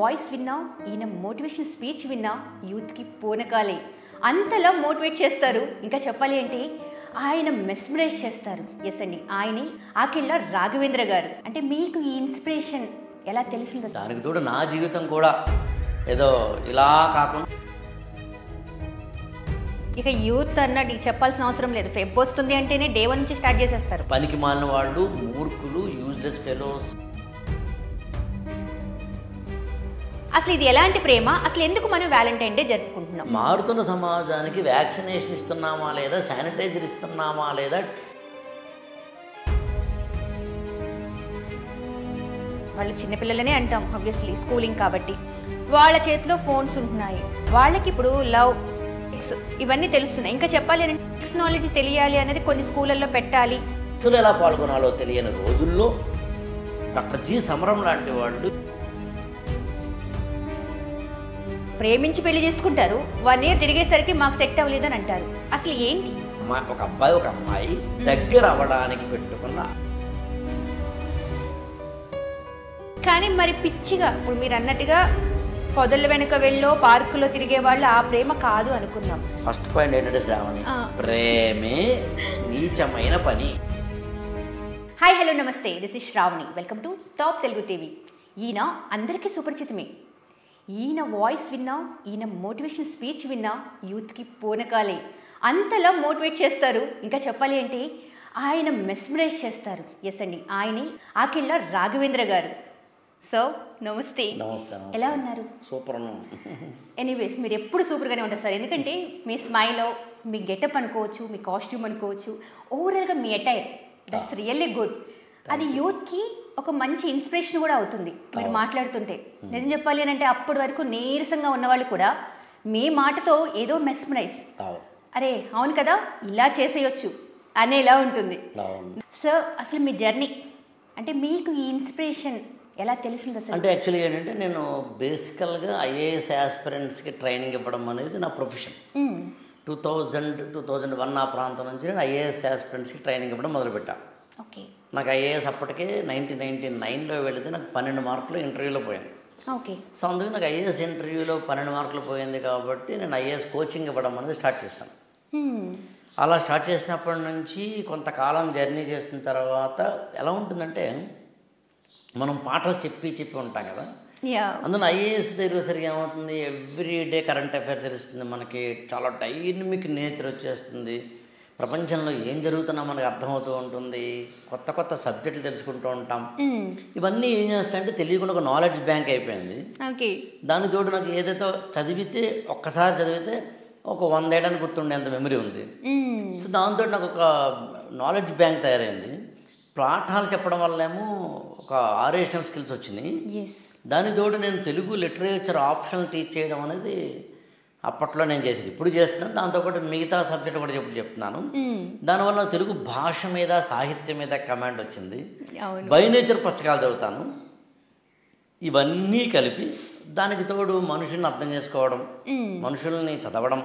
Voice విన్నా, ఈయన motivation speech విన్నా యూత్కి పూనకాలే. అంతలా మోటివేట్ చేస్తారు. ఇంకా చెప్పాలి అంటే ఆయన మెస్మరైజ్ చేస్తారు. ఎస్ అండి, ఆయనే ఆకెళ్ళ రాఘవేంద్ర గారు. అంటే మీకు ఈ ఇన్స్పిరేషన్ ఎలా తెలిసింది? దానికి తోడు నా జీవితం కూడా ఏదో ఇలా కాకుండా ఇక యూత్ అన్నది చెప్పాల్సిన అవసరం లేదు. ఫెబ్ వస్తుంది అంటేనే డే 1 నుంచి స్టార్ట్ చేసేస్తారు. పనికి మాలిన వాళ్ళు, మూర్ఖులు, యూజ్లెస్ ఫెలోస్. అసలు ఇది ఎలాంటి ప్రేమ? అసలు ఎందుకు మనం వ్యాలంటైన్ డే జరుపుకుంటున్నాం? మారుతున్న సమాజానికి వ్యాక్సినేషన్ ఇస్తున్నామా లేదా, శానిటైజర్ ఇస్తున్నామా లేదా, వాళ్ళు చిన్నపిల్లలనే అంటాం ఆబ్వియస్లీ, స్కూలింగ్ కాబట్టి. వాళ్ళ చేతిలో ఫోన్స్ ఉంటున్నాయి. వాళ్ళకి ఇప్పుడు లవ్ ఇవన్నీ తెలుస్తున్నాయి. ఇంకా చెప్పాలి అంటే టెక్నాలజీ తెలియాలి అనేది కొన్ని స్కూళ్ళల్లో పెట్టాలి. అసలు ఎలా పాల్గొనాలో తెలియని రోజుల్లో డాక్టర్ జి సమరం లాంటి వాళ్ళు ప్రేమించి పెళ్లి చేసుకుంటారు. 1 year తిరిగేసరికి మాకు సెట్ అవ్వలేదు అని అంటారు. అసలు ఏంటి? ఒక అబ్బాయి ఒక అమ్మాయి దగ్గర అవ్వడానికి పెట్టుకున్న, కానీ మరి పిచ్చిగా ఇప్పుడు మీరు అన్నట్టుగా పొదల వెనుక వెళ్ళో పార్కులో తిరిగే వాళ్ళు ఆ ప్రేమ కాదు అనుకుందాం. ఫస్ట్ పాయింట్ ఏంటంటే శ్రావణి, ప్రేమే నీచమైన పని. Hi, hello, namaste. This is Shravani. Welcome to top Telugu TV. ఈయన అందరికీ సుపరిచితమే. ఈయన వాయిస్ విన్నా, ఈయన మోటివేషన్ స్పీచ్ విన్నా యూత్కి పూనకాలే. అంతలా మోటివేట్ చేస్తారు. ఇంకా చెప్పాలి అంటే ఆయన మెస్మరైజ్ చేస్తారు. ఎస్ అండి, ఆయనే ఆకెళ్ళ రాఘవేంద్ర గారు. సో నమస్తే. నమస్తే. ఎలా ఉన్నారు? సూపర్. ఎనీవేస్, మీరు ఎప్పుడు సూపర్గానే ఉంటారు సార్. ఎందుకంటే మీ స్మైల్, మీ గెటప్ అనుకోవచ్చు, మీ కాస్ట్యూమ్ అనుకోవచ్చు, ఓవరాల్గా మీ అటైర్, దట్స్ రియల్లీ గుడ్. అది యూత్కి ఒక మంచి ఇన్స్పిరేషన్ కూడా అవుతుంది మీరు మాట్లాడుతుంటే. నిజం చెప్పాలి అని అంటే అప్పటి వరకు నీరసంగా ఉన్నవాళ్ళు కూడా మీ మాటతో ఏదో మెస్మరైజ్, అరే అవును కదా ఇలా చేసేయచ్చు అనేలా ఉంటుంది. సో అసలు మీ జర్నీ అంటే మీకు ఈ ఇన్స్పిరేషన్ ఎలా తెలిసింది అసలు? అంటే యాక్చువల్గా ఏంటంటే నేను బేసికల్గా ఐఏఎస్ ఆస్పిరెంట్స్కి ట్రైనింగ్ ఇవ్వడం అనేది నా ప్రొఫెషన్. 2001 ఆ ప్రాంతం నుంచి నేను ఐఏఎస్ ఆస్పిరెంట్స్కి ట్రైనింగ్ ఇవ్వడం మొదలుపెట్టాను. ఓకే. నాకు ఐఏఎస్ అప్పటికే 1999లో వెళితే నాకు 12 మార్కులు ఇంటర్వ్యూలో పోయాను. ఓకే. సో అందుకు నాకు ఐఏఎస్ ఇంటర్వ్యూలో 12 మార్కులు పోయింది కాబట్టి నేను ఐఏఎస్ కోచింగ్ ఇవ్వడం అనేది స్టార్ట్ చేశాను. అలా స్టార్ట్ చేసినప్పటి నుంచి కొంతకాలం జర్నీ చేసిన తర్వాత ఎలా ఉంటుందంటే మనం పాటలు చెప్పి ఉంటాం కదా, అందులో ఐఏఎస్ తెలిసేసరికి ఏమవుతుంది, ఎవ్రీ డే కరెంట్ అఫైర్ తెలుస్తుంది మనకి, చాలా డైనమిక్ నేచర్ వచ్చేస్తుంది, ప్రపంచంలో ఏం జరుగుతున్నా మనకు అర్థమవుతూ ఉంటుంది, కొత్త కొత్త సబ్జెక్టులు తెలుసుకుంటూ ఉంటాం. ఇవన్నీ ఏం చేస్తాయంటే తెలియకుండా ఒక నాలెడ్జ్ బ్యాంక్ అయిపోయింది. దాని తోడు నాకు ఏదైతే చదివితే ఒక్కసారి చదివితే ఒక 100 ఏళ్ళని గుర్తుండేంత మెమరీ ఉంది. సో దాంతో నాకు ఒక నాలెడ్జ్ బ్యాంక్ తయారైంది. పాఠాలు చెప్పడం వల్లేమో ఒక ఆరేషనల్ స్కిల్స్ వచ్చినాయి. దాని తోడు నేను తెలుగు లిటరేచర్ ఆప్షనల్ టీచ్ చేయడం అనేది అప్పట్లో నేను చేసేది, ఇప్పుడు చేస్తున్నాను. దాంతోపాటు మిగతా సబ్జెక్ట్ కూడా చెప్తున్నాను. దానివల్ల తెలుగు భాష మీద, సాహిత్యం మీద కమాండ్ వచ్చింది. బై నేచర్ పుస్తకాలు చదువుతాను. ఇవన్నీ కలిపి దానికి తోడు మనుషుల్ని అర్థం చేసుకోవడం, మనుషుల్ని చదవడం,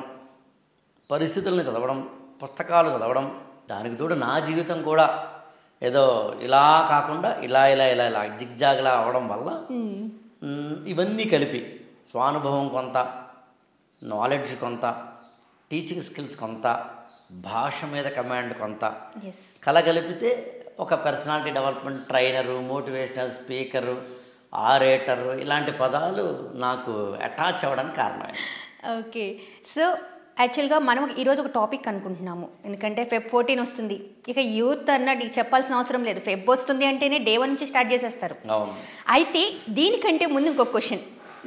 పరిస్థితుల్ని చదవడం, పుస్తకాలు చదవడం, దానికి తోడు నా జీవితం కూడా ఏదో ఇలా కాకుండా ఇలా ఇలా ఇలా ఇలా జిగ్జాగ్లా అవ్వడం వల్ల ఇవన్నీ కలిపి స్వానుభవం కొంత, నాలెడ్జ్ కొంత, టీచింగ్ స్కిల్స్ కొంత, భాష మీద కమాండ్ కొంత కలగలిపితే ఒక personality development trainer, motivational speaker, orator ఇలాంటి పదాలు నాకు అటాచ్ అవ్వడానికి కారణమైంది. ఓకే. సో యాక్చువల్గా మనం ఈరోజు ఒక టాపిక్ అనుకుంటున్నాము. ఎందుకంటే Feb 14 వస్తుంది. ఇక యూత్ అన్నది చెప్పాల్సిన అవసరం లేదు. ఫెబ్ వస్తుంది అంటేనే డే 1 నుంచి స్టార్ట్ చేసేస్తారు. అయితే దీనికంటే ముందు ఇంకొక క్వశ్చన్.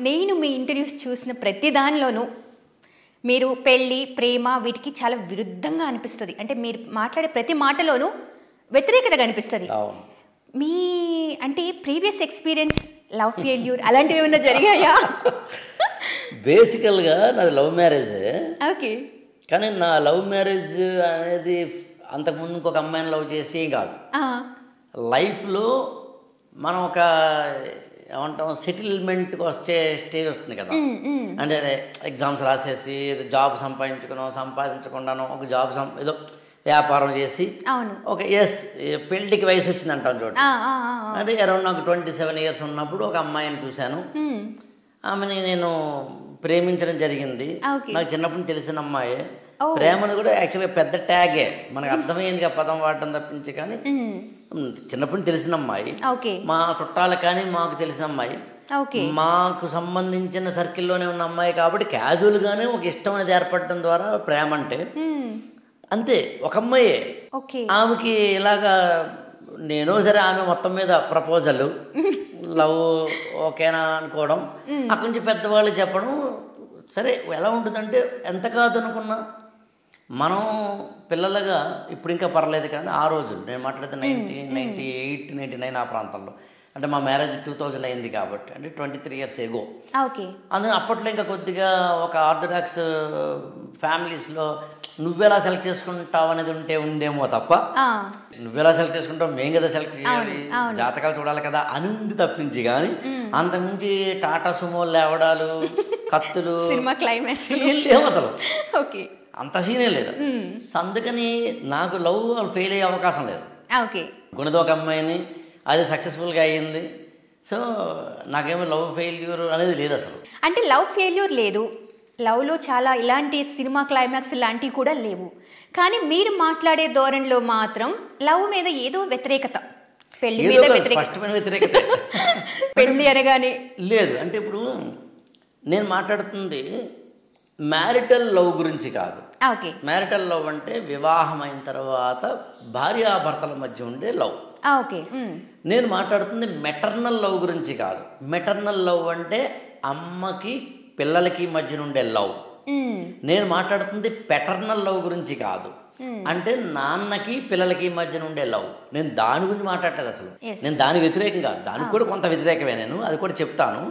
నేను మీ ఇంటర్వ్యూస్ చూసిన ప్రతి దానిలోనూ మీరు పెళ్ళి, ప్రేమ వీటికి చాలా విరుద్ధంగా అనిపిస్తుంది. అంటే మీరు మాట్లాడే ప్రతి మాటలోనూ వ్యతిరేకత కనిపిస్తుంది. మీ అంటే ప్రీవియస్ ఎక్స్పీరియన్స్, లవ్ ఫెయిల్యూర్ అలాంటివి ఏమైనా జరిగాయా? బేసికల్గా నాది లవ్ మ్యారేజే. ఓకే. కానీ నా లవ్ మ్యారేజ్ అనేది అంతకుముందు ఇంకొక అమ్మాయిని లవ్ చేసి కాదు. లైఫ్లో మనం ఒక ఏమంటాం సెటిల్మెంట్కి వచ్చే స్టేజ్ వస్తుంది కదా. అంటే ఎగ్జామ్స్ రాసేసి జాబ్ సంపాదించకుండానో ఒక జాబ్ ఏదో వ్యాపారం చేసి ఒక పెళ్ళికి వయసు వచ్చింది అంటాం చూడండి. అంటే అరౌండ్ నాకు 27 years ఉన్నప్పుడు ఒక అమ్మాయిని చూశాను. ఆమెని నేను ప్రేమించడం జరిగింది. నాకు చిన్నప్పుడు తెలిసిన అమ్మాయి. ప్రేమను కూడా యాక్చువల్గా పెద్ద ట్యాగే, మనకు అర్థమైంది పదం వాడటం తప్పించి. కానీ చిన్నప్పుడు తెలిసిన అమ్మాయి, మా చుట్టాలు కానీ మాకు తెలిసిన అమ్మాయి, మాకు సంబంధించిన సర్కిల్లోనే ఉన్న అమ్మాయి కాబట్టి క్యాజువల్గానే ఒక ఇష్టం అనేది ఏర్పడటం ద్వారా ప్రేమ అంటే అంతే. ఒక అమ్మాయే ఆమెకి ఇలాగా నేను సరే ఆమె మొత్తం మీద ప్రపోజల్ లవ్ ఓకేనా అనుకోవడం, అక్కడి నుంచి పెద్దవాళ్ళు చెప్పడం. సరే ఎలా ఉంటుందంటే ఎంత కాదు అనుకున్నా మనం పిల్లలుగా ఇప్పుడు ఇంకా పర్లేదు. కానీ ఆ రోజు నేను మాట్లాడితే 1998, 99 ఆ ప్రాంతంలో, అంటే మా మ్యారేజ్ 2000 అయింది కాబట్టి, అంటే 23 years ఎగో. అందుకని అప్పట్లో ఇంకా కొద్దిగా ఒక ఆర్థడాక్స్ ఫ్యామిలీస్లో నువ్వెలా సెలెక్ట్ చేసుకుంటావు అనేది ఉందేమో తప్ప, నువ్వెలా సెలెక్ట్ చేసుకుంటావు మేము కదా సెలెక్ట్ చేయాలి, జాతకాలు చూడాలి కదా అని ఉంది తప్పించి. కానీ అంతకుమించి టాటా సుమోలు లేవడాలు, కత్తులు, సినిమా క్లైమాక్స్ లేవు అసలు, అంత సీనే లేదు. సో అందుకని నాకు లవ్ ఫెయిల్ అయ్యే అవకాశం లేదు. గుణితో ఒక అమ్మాయిని, అది సక్సెస్ఫుల్గా అయ్యింది. సో నాకేమో లవ్ ఫెయిల్యూర్ అనేది లేదు అసలు. అంటే లవ్ ఫెయిల్యూర్ లేదు, లవ్లో చాలా ఇలాంటి సినిమా క్లైమాక్స్ ఇలాంటివి కూడా లేవు. కానీ మీరు మాట్లాడే ధోరణిలో మాత్రం లవ్ మీద ఏదో వ్యతిరేకత, పెళ్లి మీద వ్యతిరేకత పెళ్లి అనగానే లేదు. అంటే ఇప్పుడు నేను మాట్లాడుతుంది మ్యారిటల్ లవ్ గురించి కాదు. మ్యారిటల్ లవ్ అంటే వివాహం అయిన తర్వాత భార్యాభర్తల మధ్య ఉండే లవ్. నేను మాట్లాడుతుంది మెటర్నల్ లవ్ గురించి కాదు. మెటర్నల్ లవ్ అంటే అమ్మకి పిల్లలకి మధ్య ఉండే లవ్. నేను మాట్లాడుతుంది పెటర్నల్ లవ్ గురించి కాదు, అంటే నాన్నకి పిల్లలకి మధ్య ఉండే లవ్. నేను దాని గురించి మాట్లాడలేదు అసలు. నేను దానికి వ్యతిరేకం కాదు, దానికి కూడా కొంత వ్యతిరేకమే, నేను అది కూడా చెప్తాను.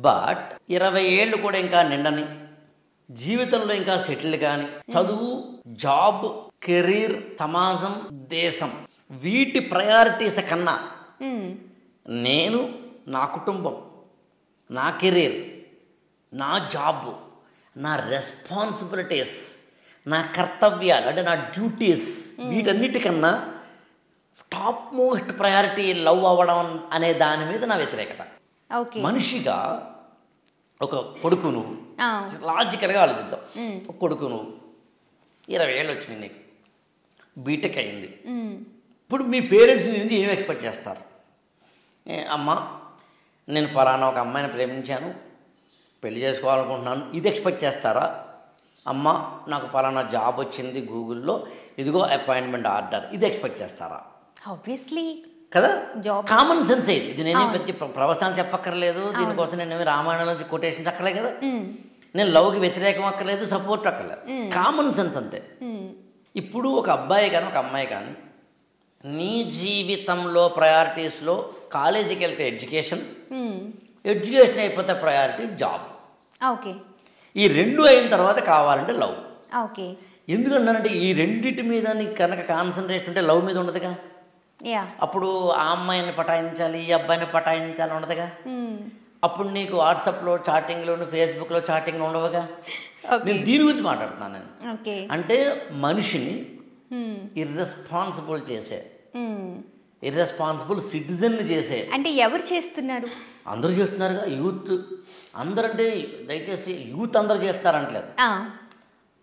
బట్ 20 ఏళ్ళు కూడా ఇంకా నిండని, జీవితంలో ఇంకా సెటిల్ కానీ, చదువు, జాబ్, కెరీర్, సమాజం, దేశం, వీటి ప్రయారిటీస్ కన్నా నేను నా కుటుంబం, నా కెరీర్, నా జాబ్, నా రెస్పాన్సిబిలిటీస్, నా కర్తవ్యాలు అంటే నా డ్యూటీస్, వీటన్నిటికన్నా టాప్ మోస్ట్ ప్రయారిటీ లవ్ అవ్వడం అనే దాని మీద నా వ్యతిరేకత. మనిషిగా ఒక కొడుకును లాజికల్గా ఆలోచిద్దాం. ఒక కొడుకును 20 ఏళ్ళు వచ్చినాయి, నీకు బీటెక్ అయింది. ఇప్పుడు మీ పేరెంట్స్ నుంచి ఏం ఎక్స్పెక్ట్ చేస్తారు? అమ్మ నేను పలానా ఒక అమ్మాయిని ప్రేమించాను, పెళ్లి చేసుకోవాలనుకుంటున్నాను, ఇది ఎక్స్పెక్ట్ చేస్తారా? అమ్మ నాకు పలానా జాబ్ వచ్చింది గూగుల్లో, ఇదిగో అపాయింట్మెంట్ ఆర్డర్, ఇది ఎక్స్పెక్ట్ చేస్తారా? ఆబ్వియస్లీ కదా, కామన్ సెన్స్ ఇది. ఇది నేనే ప్రతి ప్రవచనాలు చెప్పక్కర్లేదు, దీనికోసం నేను రామాయణం నుంచి కొటేషన్ అక్కర్లేదు కదా, నేను లవ్కి వ్యతిరేకం అక్కర్లేదు, సపోర్ట్ అక్కర్లేదు, కామన్ సెన్స్ అంతే. ఇప్పుడు ఒక అబ్బాయి కానీ ఒక అమ్మాయి కానీ నీ జీవితంలో ప్రయారిటీస్లో కాలేజీకి వెళ్తే ఎడ్యుకేషన్, ఎడ్యుకేషన్ అయిపోతే ప్రయారిటీ జాబ్. ఈ రెండు అయిన తర్వాత కావాలంటే లవ్. ఎందుకంటానంటే ఈ రెండింటి మీద నీకు కనుక కాన్సన్ట్రేషన్ ఉంటే లవ్ మీద ఉండదుగా. అప్పుడు ఆ అమ్మాయిని పటాయించాలి, ఈ అబ్బాయిని పటాయించాలి ఉండదుగా. అప్పుడు నీకు వాట్సాప్లో చాటింగ్లో, ఫేస్బుక్లో చాటింగ్లో ఉండవుగా. నేను దీని గురించి మాట్లాడుతున్నాను నేను. అంటే మనిషిని ఇర్రెస్పాన్సిబుల్ చేసే, ఇర్రెస్పాన్సిబుల్ సిటిజన్ చేసే. అంటే ఎవరు చేస్తున్నారు? అందరూ చేస్తున్నారుగా, యూత్. అందరంటే దయచేసి యూత్ అందరూ చేస్తారంటలేదు,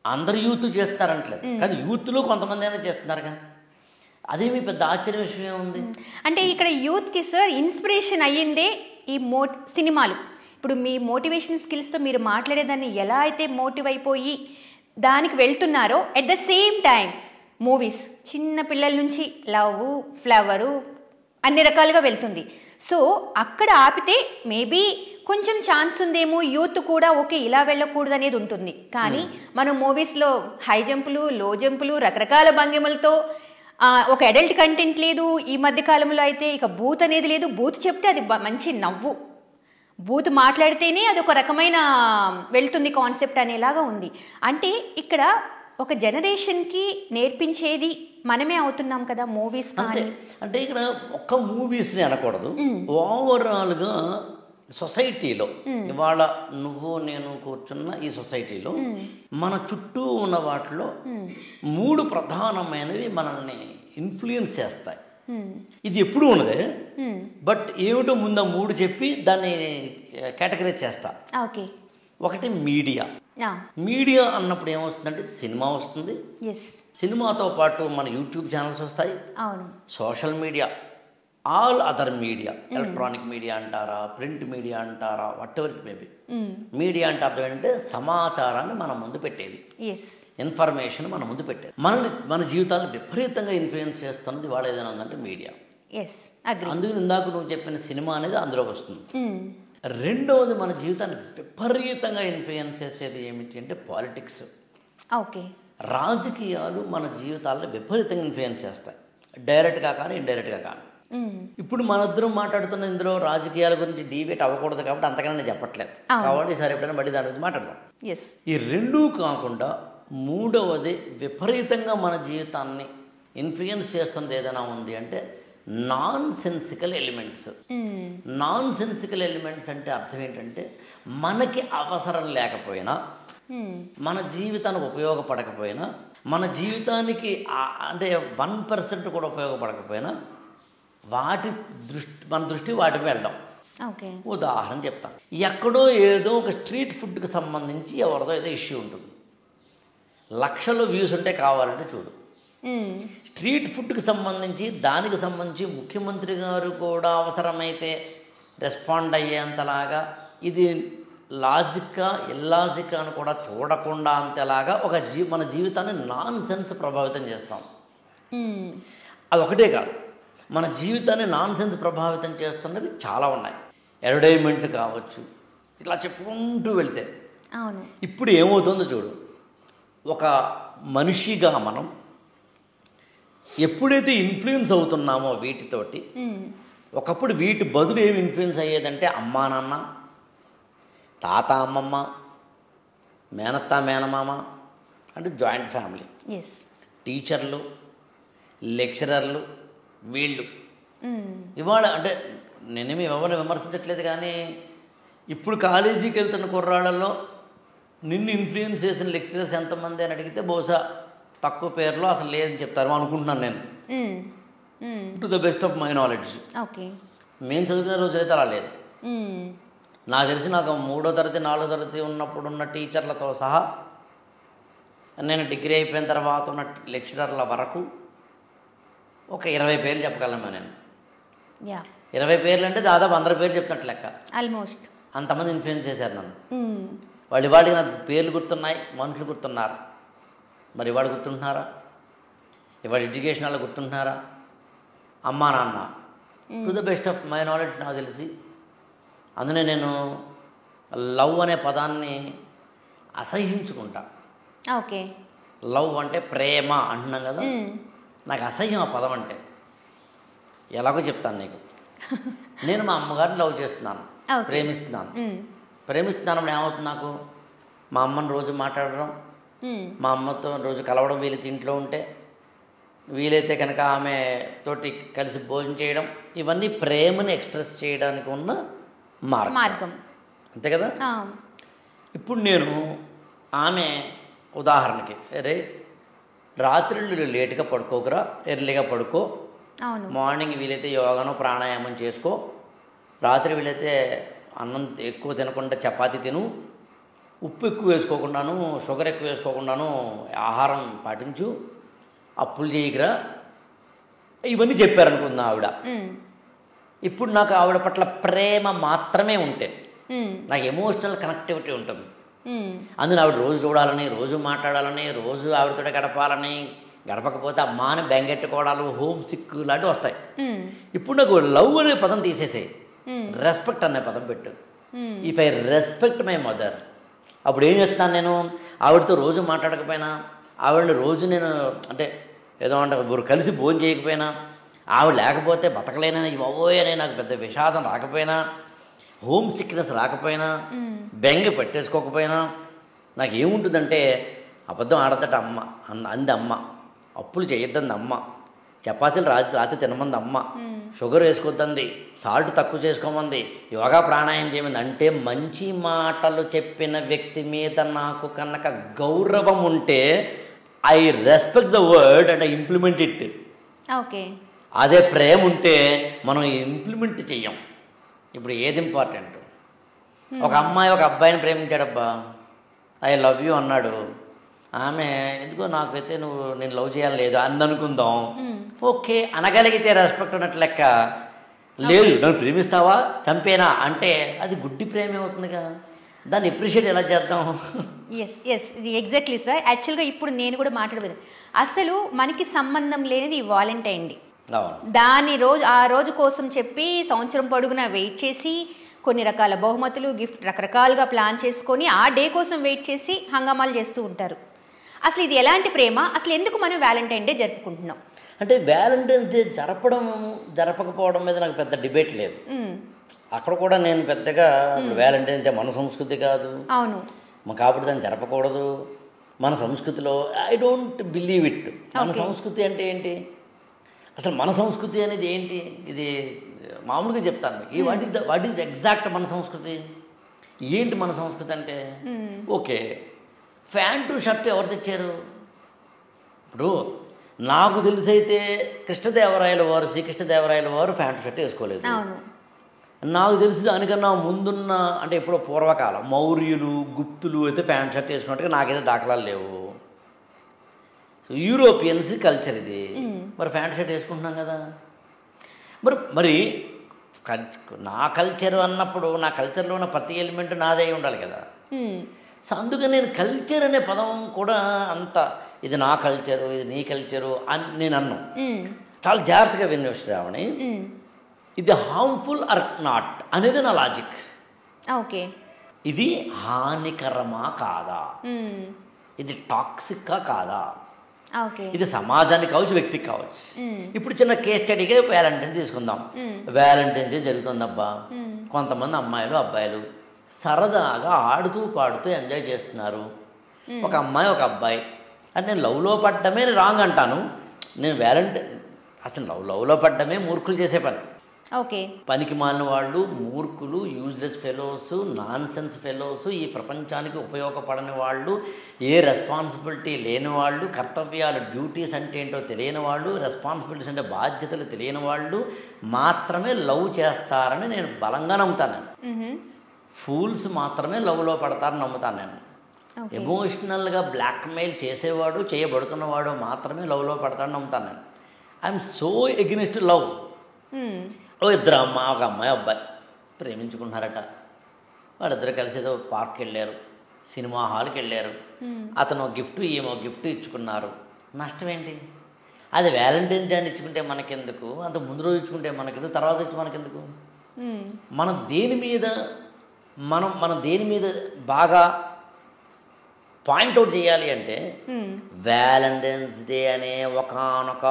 అందరు యూత్ చేస్తారంటలేదు, కానీ యూత్లో కొంతమంది అయినా చేస్తున్నారుగా. అదేమి పెద్ద ఆశ్చర్య విషయం ఉంది. అంటే ఇక్కడ యూత్కి సార్ ఇన్స్పిరేషన్ అయ్యిందే ఈ సినిమాలు. ఇప్పుడు మీ మోటివేషన్ స్కిల్స్తో మీరు మాట్లాడేదాన్ని ఎలా అయితే మోటివ్ అయిపోయి దానికి వెళ్తున్నారో, at the same time movies చిన్న పిల్లల నుంచి లవ్, ఫ్లవరు అన్ని రకాలుగా వెళ్తుంది. సో అక్కడ ఆపితే మేబీ కొంచెం ఛాన్స్ ఉందేమో, యూత్ కూడా ఓకే ఇలా వెళ్ళకూడదు అనేది ఉంటుంది. కానీ మనం మూవీస్లో హై జంపులు, లో జంపులు, రకరకాల భంగిమలతో, ఒక అడల్ట్ కంటెంట్ లేదు. ఈ మధ్య కాలంలో అయితే ఇక బూత్ అనేది లేదు. బూత్ చెప్తే అది మంచి నవ్వు, బూత్ మాట్లాడితేనే అది ఒక రకమైన వెళ్తుంది కాన్సెప్ట్ అనేలాగా ఉంది. అంటే ఇక్కడ ఒక జనరేషన్కి నేర్పించేది మనమే అవుతున్నాం కదా మూవీస్. అంటే ఇక్కడ ఒక్క మూవీస్ని అనకూడదు, ఓవరాల్గా సొసైటీలో ఇవాళ నువ్వు నేను కూర్చున్న ఈ సొసైటీలో మన చుట్టూ ఉన్న వాటిలో 3 ప్రధానమైనవి మనల్ని ఇన్ఫ్లుయెన్స్ చేస్తాయి. ఇది ఎప్పుడూ ఉన్నదే. బట్ ఏమిటో ముందు 3 చెప్పి దాన్ని కేటగరైజ్ చేస్తా. ఓకే. ఒకటి మీడియా. మీడియా అన్నప్పుడు ఏమొస్తుందంటే సినిమా వస్తుంది. సినిమాతో పాటు మన యూట్యూబ్ ఛానల్స్ వస్తాయి, social media, all other media, electronic media అంటారా, ప్రింట్ మీడియా అంటారా, what ever it maybe. Media అంటే అర్థం ఏంటంటే సమాచారాన్ని మన ముందు పెట్టేది, ఇన్ఫర్మేషన్ మన ముందు పెట్టేది. మన జీవితాలను విపరీతంగా ఇన్ఫ్లుయెన్స్ చేస్తున్నది వాళ్ళు ఏదైనా ఉందంటే మీడియా. అందుకని ఇందాక నువ్వు చెప్పిన సినిమా అనేది అందులోకి వస్తుంది. రెండవది మన జీవితాన్ని విపరీతంగా ఇన్ఫ్లుయెన్స్ చేసేది ఏమిటి అంటే పాలిటిక్స్. రాజకీయాలు మన జీవితాలను విపరీతంగా ఇన్ఫ్లుయెన్స్ చేస్తాయి, డైరెక్ట్గా కానీ ఇండైరెక్ట్గా కానీ. ఇప్పుడు మనిద్దరం మాట్లాడుతున్న ఇందులో రాజకీయాల గురించి డిబేట్ అవ్వకూడదు కాబట్టి అంతకన్నా నేను చెప్పట్లేదు, కాబట్టి సరే ఎప్పుడైనా మళ్ళీ దాని గురించి మాట్లాడదాం. ఈ రెండూ కాకుండా మూడవది విపరీతంగా మన జీవితాన్ని ఇన్ఫ్లుయెన్స్ చేస్తుంది ఏదైనా ఉంది అంటే non sensical elements. Non sensical elements అంటే అర్థం ఏంటంటే మనకి అవసరం లేకపోయినా, మన జీవితానికి ఉపయోగపడకపోయినా, మన జీవితానికి అంటే 1% కూడా ఉపయోగపడకపోయినా మన దృష్టి వాటిపై వెళ్ళడం. ఉదాహరణ చెప్తాను. ఎక్కడో ఏదో ఒక స్ట్రీట్ ఫుడ్కి సంబంధించి ఎవరిదో ఏదో ఇష్యూ ఉంటుంది, లక్షల వ్యూస్ ఉంటే కావాలంటే చూడు. స్ట్రీట్ ఫుడ్కి సంబంధించి దానికి సంబంధించి ముఖ్యమంత్రి గారు కూడా అవసరమైతే రెస్పాండ్ అయ్యేంతలాగా, ఇది లాజిక్గా ఇల్లాజిక్గా అని కూడా చూడకుండా అంతేలాగా మన జీవితాన్ని నాన్ సెన్స్ ప్రభావితం చేస్తాం. అదొకటే కాదు, మన జీవితాన్ని నాన్ సెన్స్ ప్రభావితం చేస్తున్నవి చాలా ఉన్నాయి. అడ్వర్టైజ్మెంట్లు కావచ్చు, ఇట్లా చెప్పుకుంటూ వెళ్తే. ఇప్పుడు ఏమవుతుందో చూడు, ఒక మనిషిగా మనం ఎప్పుడైతే ఇన్ఫ్లుయెన్స్ అవుతున్నామో వీటితోటి, ఒకప్పుడు వీటి బదులు ఏమి ఇన్ఫ్లుయెన్స్ అయ్యేదంటే అమ్మా నాన్న, తాత అమ్మమ్మ, మేనత్త మేనమామ, అంటే జాయింట్ ఫ్యామిలీ, టీచర్లు, లెక్చరర్లు, వీళ్ళు. ఇవాళ అంటే నేనేమి ఎవరిని విమర్శించట్లేదు, కానీ ఇప్పుడు కాలేజీకి వెళ్తున్న కుర్రాళ్ళల్లో నిన్ను ఇన్ఫ్లుయెన్స్ చేసిన లెక్చరర్స్ ఎంతమంది అని అడిగితే బహుశా తక్కువ పేర్లో అసలు లేదని చెప్తారు అనుకుంటున్నాను నేను, to the best of my knowledge. మేము చదువుకునే రోజులైతే అలా లేదు. నాకు తెలిసి నాకు 3వ తరగతి 4వ తరగతి ఉన్నప్పుడు ఉన్న టీచర్లతో సహా నేను డిగ్రీ అయిపోయిన తర్వాత ఉన్న లెక్చరర్ల వరకు ఒక 20 పేర్లు చెప్పగలను నేను. 20 పేర్లు అంటే దాదాపు 100 పేర్లు చెప్తున్నట్టు లెక్క. ఆల్మోస్ట్ అంతమంది ఇన్ఫ్లుయెన్స్ చేశారు నన్ను. వాళ్ళు ఇవాళకి నాకు పేర్లు గుర్తున్నాయి, మనుషులు గుర్తున్నారు. మరి ఇవాళ గుర్తుంటున్నారా? ఇవాళ ఎడ్యుకేషన్ వాళ్ళు గుర్తుంటున్నారా? అమ్మా నాన్న, to the best of my knowledge నాకు తెలిసి. అందునే నేను లవ్ అనే పదాన్ని అసహ్యించుకుంటా. లవ్ అంటే ప్రేమ అంటున్నాం కదా, నాకు అసహ్యం ఆ పదం అంటే. ఎలాగో చెప్తాను నీకు. నేను మా అమ్మగారిని లవ్ చేస్తున్నాను, ప్రేమిస్తున్నాను ఏమవుతుంది నాకు? మా అమ్మని రోజు మాట్లాడడం, మా అమ్మతో రోజు కలవడం, వీలైతే ఇంట్లో ఉంటే, వీలైతే కనుక ఆమె తోటి కలిసి భోజనం చేయడం, ఇవన్నీ ప్రేమని ఎక్స్ప్రెస్ చేయడానికి ఉన్న మార్గం, అంతే కదా. ఇప్పుడు నేను ఆమె ఉదాహరణకి, అరే రాత్రి లేటుగా పడుకోకురా, ఎర్లీగా పడుకో, మార్నింగ్ వీలైతే యోగానో ప్రాణాయామం చేసుకో, రాత్రి వీలైతే అన్నం ఎక్కువ తినకుండా చపాతీ తిను, ఉప్పు ఎక్కువ వేసుకోకుండాను, షుగర్ ఎక్కువ వేసుకోకుండాను ఆహారం పాటించు, అప్పులు చేయకురా, ఇవన్నీ చెప్పారనుకుందా ఆవిడ. ఇప్పుడు నాకు ఆవిడ పట్ల ప్రేమ మాత్రమే ఉంటే, నాకు ఎమోషనల్ కనెక్టివిటీ ఉంటుంది. అందులో ఆవిడ రోజు చూడాలని, రోజు మాట్లాడాలని, రోజు ఆవిడతో గడపాలని, గడపకపోతే అమ్మాని బెంగెట్టుకోవడాలు, హోమ్ సిక్ లాంటివి వస్తాయి. ఇప్పుడు నాకు లవ్ అనే పదం తీసేసాయి, రెస్పెక్ట్ అనే పదం పెట్టు. If I respect my mother, అప్పుడు ఏం చేస్తున్నాను నేను? ఆవిడతో రోజు మాట్లాడకపోయినా, ఆవిడని రోజు నేను అంటే ఏదో అంటే కలిసి భోజనం చేయకపోయినా, ఆవిడ లేకపోతే బతకలేనని బాబోయ్ అని నాకు పెద్ద విషాదం రాకపోయినా, హోమ్ సిక్నెస్ రాకపోయినా, బెంగ పెట్టేసుకోకపోయినా, నాకు ఏముంటుందంటే అబద్ధం ఆడదట అమ్మ అంది అమ్మ, అప్పులు చేయొద్దంది అమ్మ, చపాతీలు రాత్రి తినమంది అమ్మ, షుగర్ వేసుకోద్దంది, సాల్ట్ తక్కువ చేసుకోమంది, యోగా ప్రాణాయామం చేయమంది. అంటే మంచి మాటలు చెప్పిన వ్యక్తి మీద నాకు కనుక గౌరవం ఉంటే I respect the word and I implement it. అదే ప్రేమ ఉంటే మనం ఇంప్లిమెంట్ చెయ్యం. ఇప్పుడు ఏది ఇంపార్టెంట్? ఒక అమ్మాయి ఒక అబ్బాయిని ప్రేమించాడబ్బా, ఐ లవ్ యూ అన్నాడు. ఆమె ఎందుకో నాకైతే నేను లవ్ చేయాలి లేదు అందనుకుందాం, ఓకే అనగలిగితే రెస్పెక్ట్ ఉన్నట్టు లెక్క. లేదు నన్ను ప్రేమిస్తావా చంపేనా అంటే అది గుడ్డి ప్రేమ అవుతుందిగా. దాన్ని ఎప్రిషియేట్ ఎలా చేద్దాం? Yes exactly sir. యాక్చువల్గా ఇప్పుడు నేను కూడా మాట్లాడబోదు, అసలు మనకి సంబంధం లేనిది ఈ వాలంటైన్ డే. ఆ రోజు కోసం చెప్పి సంవత్సరం పొడుగునా వెయిట్ చేసి కొన్ని రకాల బహుమతులు గిఫ్ట్ రకరకాలుగా ప్లాన్ చేసుకొని ఆ డే కోసం వెయిట్ చేసి హంగామాలు చేస్తూ ఉంటారు. అసలు ఇది ఎలాంటి ప్రేమ? అసలు ఎందుకు మనం వ్యాలంటైన్ డే జరుపుకుంటున్నాం? అంటే వ్యాలంటైన్స్ డే జరపకపోవడం మీద నాకు పెద్ద డిబేట్ లేదు. అక్కడ కూడా నేను పెద్దగా వ్యాలంటైన్స్ డే మన సంస్కృతి కాదు, అవును, కాబట్టి దాన్ని జరపకూడదు మన సంస్కృతిలో. I don't believe it. మన సంస్కృతి అంటే ఏంటి? అసలు మన సంస్కృతి అనేది ఏంటి? ఇది మామూలుగా చెప్తాను మీకు. వాట్ ఈజ్ ఎగ్జాక్ట్ మన సంస్కృతి ఏంటి? మన సంస్కృతి అంటే ఓకే, ప్యాంటు షర్టు ఎవరు తెచ్చారు? ఇప్పుడు నాకు తెలిసైతే శ్రీకృష్ణదేవరాయల వారు ప్యాంటు షర్ట్ వేసుకోలేదు. నాకు తెలిసి దానికన్నా ముందున్న అంటే ఎప్పుడో పూర్వకాలం మౌర్యులు గుప్తులు అయితే ప్యాంట్ షర్ట్ వేసుకున్నట్టుగా నాకైతే దాఖలాలు లేవు. యూరోపియన్స్ కల్చర్ ఇది, మరి ప్యాంట్ షర్ట్ వేసుకుంటున్నాం కదా. మరి నా కల్చర్ అన్నప్పుడు నా కల్చర్లో ఉన్న ప్రతి ఎలిమెంట్ నాదే ఉండాలి కదా. సో అందుకని నేను కల్చర్ అనే పదం కూడా అంత ఇది నా కల్చరు ఇది నీ కల్చరు అని నేను అన్నాను. చాలా జాగ్రత్తగా విన్న శ్రావణి, ఇది హార్మ్ఫుల్ ఆర్ నాట్ అనేది నా లాజిక్. ఓకే, ఇది హానికరమా కాదా, ఇది టాక్సిక్కా కాదా, ఇది సమాజానికి కావచ్చు వ్యక్తికి కావచ్చు. ఇప్పుడు చిన్న కేస్ స్టడీగా వ్యాలంటైన్స్ తీసుకుందాం. వ్యాలంటైన్స్ డే జరుగుతుందబ్బా, కొంతమంది అమ్మాయిలు అబ్బాయిలు సరదాగా ఆడుతూ పాడుతూ ఎంజాయ్ చేస్తున్నారు. ఒక అమ్మాయి ఒక అబ్బాయి. అంటే నేను లవ్లో పడ్డమే రాంగ్ అంటాను. నేను అసలు లవ్లో పడ్డమే మూర్ఖులు చేసే పని. ఓకే, పనికి మాలిన వాళ్ళు, మూర్ఖులు, useless fellows, non sense fellows, ఈ ప్రపంచానికి ఉపయోగపడని వాళ్ళు, ఏ రెస్పాన్సిబిలిటీ లేని వాళ్ళు, కర్తవ్యాలు డ్యూటీస్ అంటే ఏంటో తెలియని వాళ్ళు, రెస్పాన్సిబిలిటీస్ అంటే బాధ్యతలు తెలియని వాళ్ళు మాత్రమే లవ్ చేస్తారని నేను బలంగా నమ్ముతాను. ఫూల్స్ మాత్రమే లవ్లో పడతారని నమ్ముతాను నేను. ఎమోషనల్గా బ్లాక్మెయిల్ చేసేవాడు చేయబడుతున్నవాడు మాత్రమే లవ్లో పడతాడని నమ్ముతాను నేను. I'm so against love. ఇద్దరు ఒక అమ్మాయి అబ్బాయి ప్రేమించుకుంటున్నారట. వాళ్ళిద్దరు కలిసి ఏదో పార్క్ వెళ్ళారు, సినిమా హాల్కి వెళ్ళారు. అతను గిఫ్ట్ ఈమె గిఫ్ట్ ఇచ్చుకున్నారు. నష్టం ఏంటి? అది వ్యాలంటైన్స్ డే ఇచ్చుకుంటే మనకెందుకు, అంత ముందు రోజు ఇచ్చుకుంటే మనకెందుకు, తర్వాత ఇచ్చి మనకెందుకు? మనం దేని మీద బాగా పాయింట్అవుట్ చేయాలి అంటే వ్యాలంటైన్స్ డే అనే ఒకానొక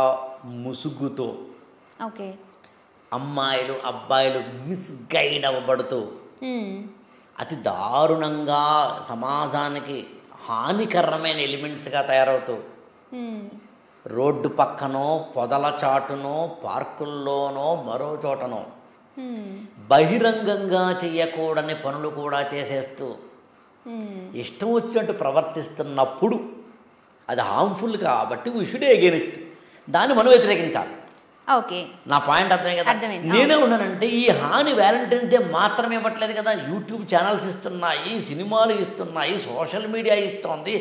ముసుగుతో అమ్మాయిలు అబ్బాయిలు మిస్గైడ్ అవ్వబడుతూ అతి దారుణంగా సమాజానికి హానికరమైన ఎలిమెంట్స్గా తయారవుతూ రోడ్డు పక్కనో పొదల చాటునో పార్కుల్లోనో మరో చోటనో బహిరంగంగా చెయ్యకూడని పనులు కూడా చేసేస్తూ ఇష్టం వచ్చినట్టు ప్రవర్తిస్తున్నప్పుడు అది హార్మ్ఫుల్ కాబట్టి వీ షుడ్ అగైన్స్ట్ దాన్ని మనం వ్యతిరేకించాలి. ఓకే, నా పాయింట్ అర్థం కదా. నేనే ఉన్నానంటే ఈ హాని వ్యాలంటైన్స్ డే మాత్రమే ఇవ్వట్లేదు కదా, యూట్యూబ్ ఛానల్స్ ఇస్తున్నాయి, సినిమాలు ఇస్తున్నాయి, సోషల్ మీడియా ఇస్తుంది,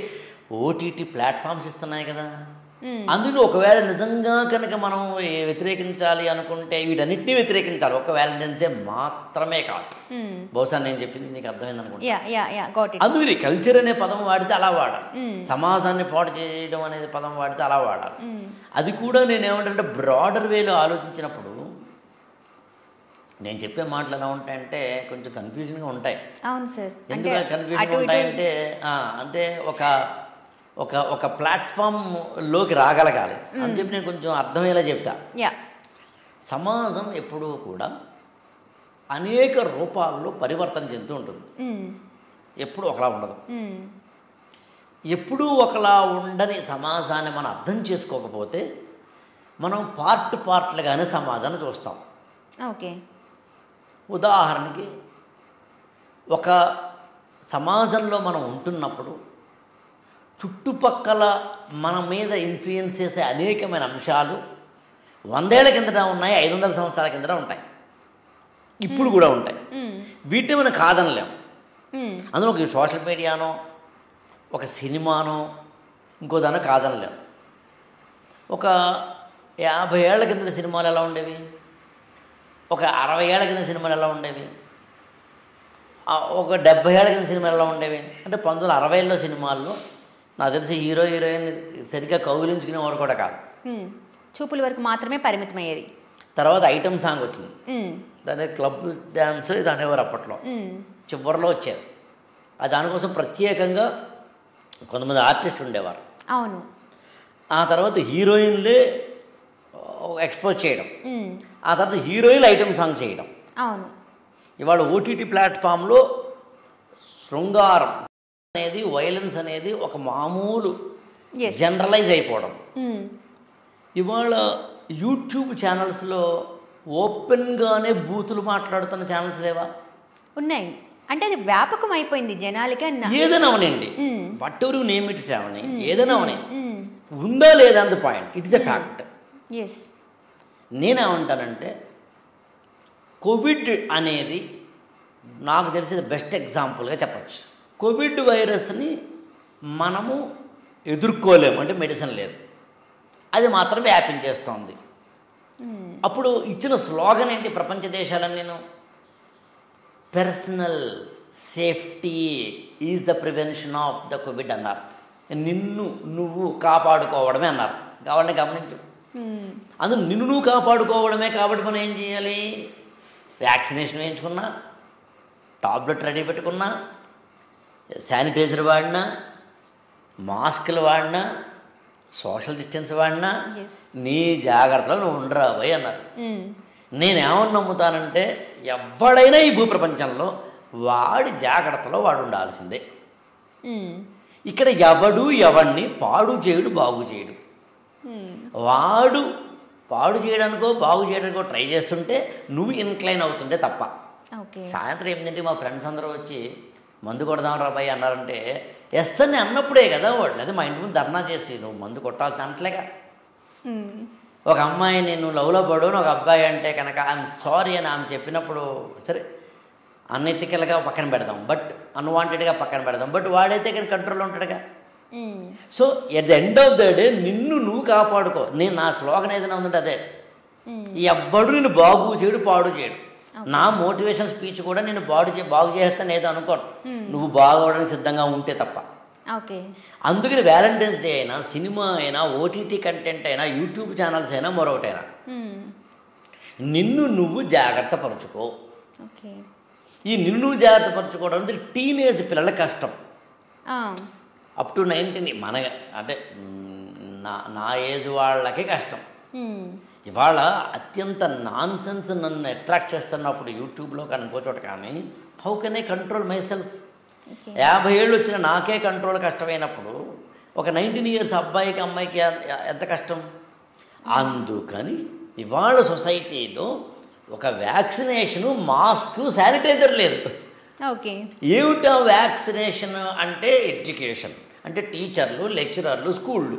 ఓటీటీ ప్లాట్ఫామ్స్ ఇస్తున్నాయి కదా. అందులో ఒకవేళ నిజంగా కనుక మనం వ్యతిరేకించాలి అనుకుంటే వీటన్నిటినీ వ్యతిరేకించాలి, ఒక వ్యాలంటైన్స్ డే మాత్రమే కాదు. బహుశా నేను చెప్పింది నీకు అర్థమైంది అనుకుంటా. అందుకని కల్చర్ అనే పదం వాడితే అలా వాడాలి, సమాజాన్ని పాడు చేయడం అనేది పదం వాడితే అలా వాడాలి. అది కూడా నేను ఏమంటే బ్రాడర్ వేలో ఆలోచించినప్పుడు నేను చెప్పే మాటలు ఎలా ఉంటాయంటే కొంచెం కన్ఫ్యూజన్గా ఉంటాయి. ఎందుకు కన్ఫ్యూజన్గా ఉంటాయంటే అంటే ఒక ప్లాట్ఫామ్లోకి రాగలగాలి అని చెప్పి నేను కొంచెం అర్థమయ్యేలా చెప్తా. సమాజం ఎప్పుడూ కూడా అనేక రూపాల్లో పరివర్తన చెందుతూ ఉంటుంది, ఎప్పుడూ ఒకలా ఉండదు. ఎప్పుడూ ఒకలా ఉండని సమాజాన్ని మనం అర్థం చేసుకోకపోతే మనం పార్ట్లుగానే సమాజాన్ని చూస్తాం. ఉదాహరణకి ఒక సమాజంలో మనం ఉంటున్నప్పుడు చుట్టుపక్కల మన మీద ఇన్ఫ్లుయెన్స్ చేసే అనేకమైన అంశాలు 100 ఏళ్ల కిందట ఉన్నాయి, 500 సంవత్సరాల కిందట ఉంటాయి, ఇప్పుడు కూడా ఉంటాయి. వీటిని మనం కాదనలేము. అందులో ఒక సోషల్ మీడియానో ఒక సినిమానో ఇంకో దానో కాదనలేము. ఒక 50 ఏళ్ల కింద సినిమాలు ఎలా ఉండేవి, ఒక 60 ఏళ్ల కింద సినిమాలు ఎలా ఉండేవి, ఒక 70 ఏళ్ల కింద సినిమాలు ఎలా ఉండేవి అంటే 1960లో సినిమాల్లో నాకు తెలిసి హీరో హీరోయిన్ సరిగ్గా కౌగిలించుకునేవారు కూడా కాదు, చూపుల వరకు మాత్రమే పరిమితమయ్యేది. తర్వాత ఐటమ్ సాంగ్ వచ్చింది, దాని క్లబ్ డ్యాన్స్ ఇది అనేవారు అప్పట్లో, చివరిలో వచ్చారు. దానికోసం ప్రత్యేకంగా కొంతమంది ఆర్టిస్టులు ఉండేవారు. అవును. ఆ తర్వాత హీరోయిన్లే ఎక్స్పోజ్ చేయడం, ఆ తర్వాత హీరోయిన్లు ఐటమ్ సాంగ్ చేయడం. అవును. ఇవాళ ఓటీటీ ప్లాట్ఫామ్లో శృంగారం అనేది, వైలెన్స్ అనేది ఒక మామూలు జనరలైజ్ అయిపోవడం. ఇవాళ యూట్యూబ్ ఛానల్స్లో ఓపెన్గానే బూతులు మాట్లాడుతున్న ఛానల్స్ లేవా? ఉన్నాయి. అంటే అది వ్యాపకం అయిపోయింది జనాలకి. ఏదైనా అవనండి, whatever you name it అవని, ఏదైనా అవని, ఉందా లేదా అన్నది point, it is a fact. నేనేమంటానంటే కోవిడ్ అనేది నాకు తెలిసేది బెస్ట్ ఎగ్జాంపుల్గా చెప్పచ్చు. కోవిడ్ వైరస్ని మనము ఎదుర్కోలేము, అంటే మెడిసిన్ లేదు, అది మాత్రం వ్యాపించేస్తోంది. అప్పుడు ఇచ్చిన స్లోగన్ ఏంటి ప్రపంచ దేశాలని? నేను personal safety is the prevention of the Covid అన్నారు. నిన్ను నువ్వు కాపాడుకోవడమే అన్నారు. కావాలని గమనించు, అందులో నిన్ను నువ్వు కాపాడుకోవడమే కాబట్టి మనం ఏం చేయాలి? వ్యాక్సినేషన్ వేయించుకున్నా, టాబ్లెట్ రెడీ పెట్టుకున్నా, శానిటైజర్ వాడినా, మాస్కులు వాడినా, సోషల్ డిస్టెన్స్ వాడినా నీ జాగ్రత్తలో నువ్వు ఉండరా భయ్ అన్నారు. నేనేమని నమ్ముతానంటే ఎవడైనా ఈ భూప్రపంచంలో వాడి జాగ్రత్తలో వాడు ఉండాల్సిందే. ఇక్కడ ఎవడు ఎవడిని పాడు చేయడు, బాగు చేయడు. వాడు పాడు చేయడానికో బాగు చేయడానికో ట్రై చేస్తుంటే నువ్వు ఇన్క్లైన్ అవుతుంటే తప్ప. సాయంత్రం ఏమిటంటే మా ఫ్రెండ్స్ అందరూ వచ్చి మందు కొడదాం రా భయ్ అన్నారంటే ఎస్ అని అన్నప్పుడే కదా వాళ్ళు, అదే మా ఇంటి ముందు ధర్నా చేసి నువ్వు మందు కొట్టాల్సి అంటలేగా. ఒక అమ్మాయి నేను లవ్లో పడు, ఒక అబ్బాయి అంటే కనుక ఐఎమ్ సారీ అని ఆమె చెప్పినప్పుడు సరే అన్ఎథికల్గా పక్కన పెడదాం, బట్ అన్వాంటెడ్గా పక్కన పెడదాం, బట్ వాడైతే కానీ కంట్రోల్లో ఉంటాడుగా. So at the end of the day నిన్ను నువ్వు కాపాడుకో. నేను నా స్లోగన్ ఏదైనా ఉందంటే అదే, ఎవ్వడు నేను బాగు చేయడు, పాడు చేయడు. నా మోటివేషన్ స్పీచ్ కూడా నేను బాగు చేస్తాను ఏదో అనుకోను, నువ్వు బాగోవడానికి సిద్ధంగా ఉంటే తప్ప. అందుకని వ్యాలంటైన్స్ డే అయినా, సినిమా అయినా, ఓటీటీ కంటెంట్ అయినా, యూట్యూబ్ ఛానల్స్ అయినా, మరొకటైనా నిన్ను నువ్వు జాగ్రత్త పరుచుకో. ఈ నిన్ను నువ్వు జాగ్రత్త పరుచుకోవడం అనేది టీనేజ్ పిల్లల కష్టం. అప్ టు 19 మన అంటే నా ఏజ్ వాళ్ళకి కష్టం. ఇవాళ అత్యంత నాన్ సెన్స్ నన్ను అట్రాక్ట్ చేస్తున్నప్పుడు యూట్యూబ్లో కానీ ఇంకో చోట కానీ, how can I control my self? 50 ఏళ్ళు వచ్చిన నాకే కంట్రోల్ కష్టమైనప్పుడు ఒక 19 ఇయర్స్ అబ్బాయికి అమ్మాయికి ఎంత కష్టం? అందుకని ఇవాళ సొసైటీలో ఒక వ్యాక్సినేషను, మాస్క్, శానిటైజర్ లేదు. ఏమిటా వ్యాక్సినేషన్ అంటే ఎడ్యుకేషన్, అంటే టీచర్లు, లెక్చరర్లు, స్కూళ్ళు.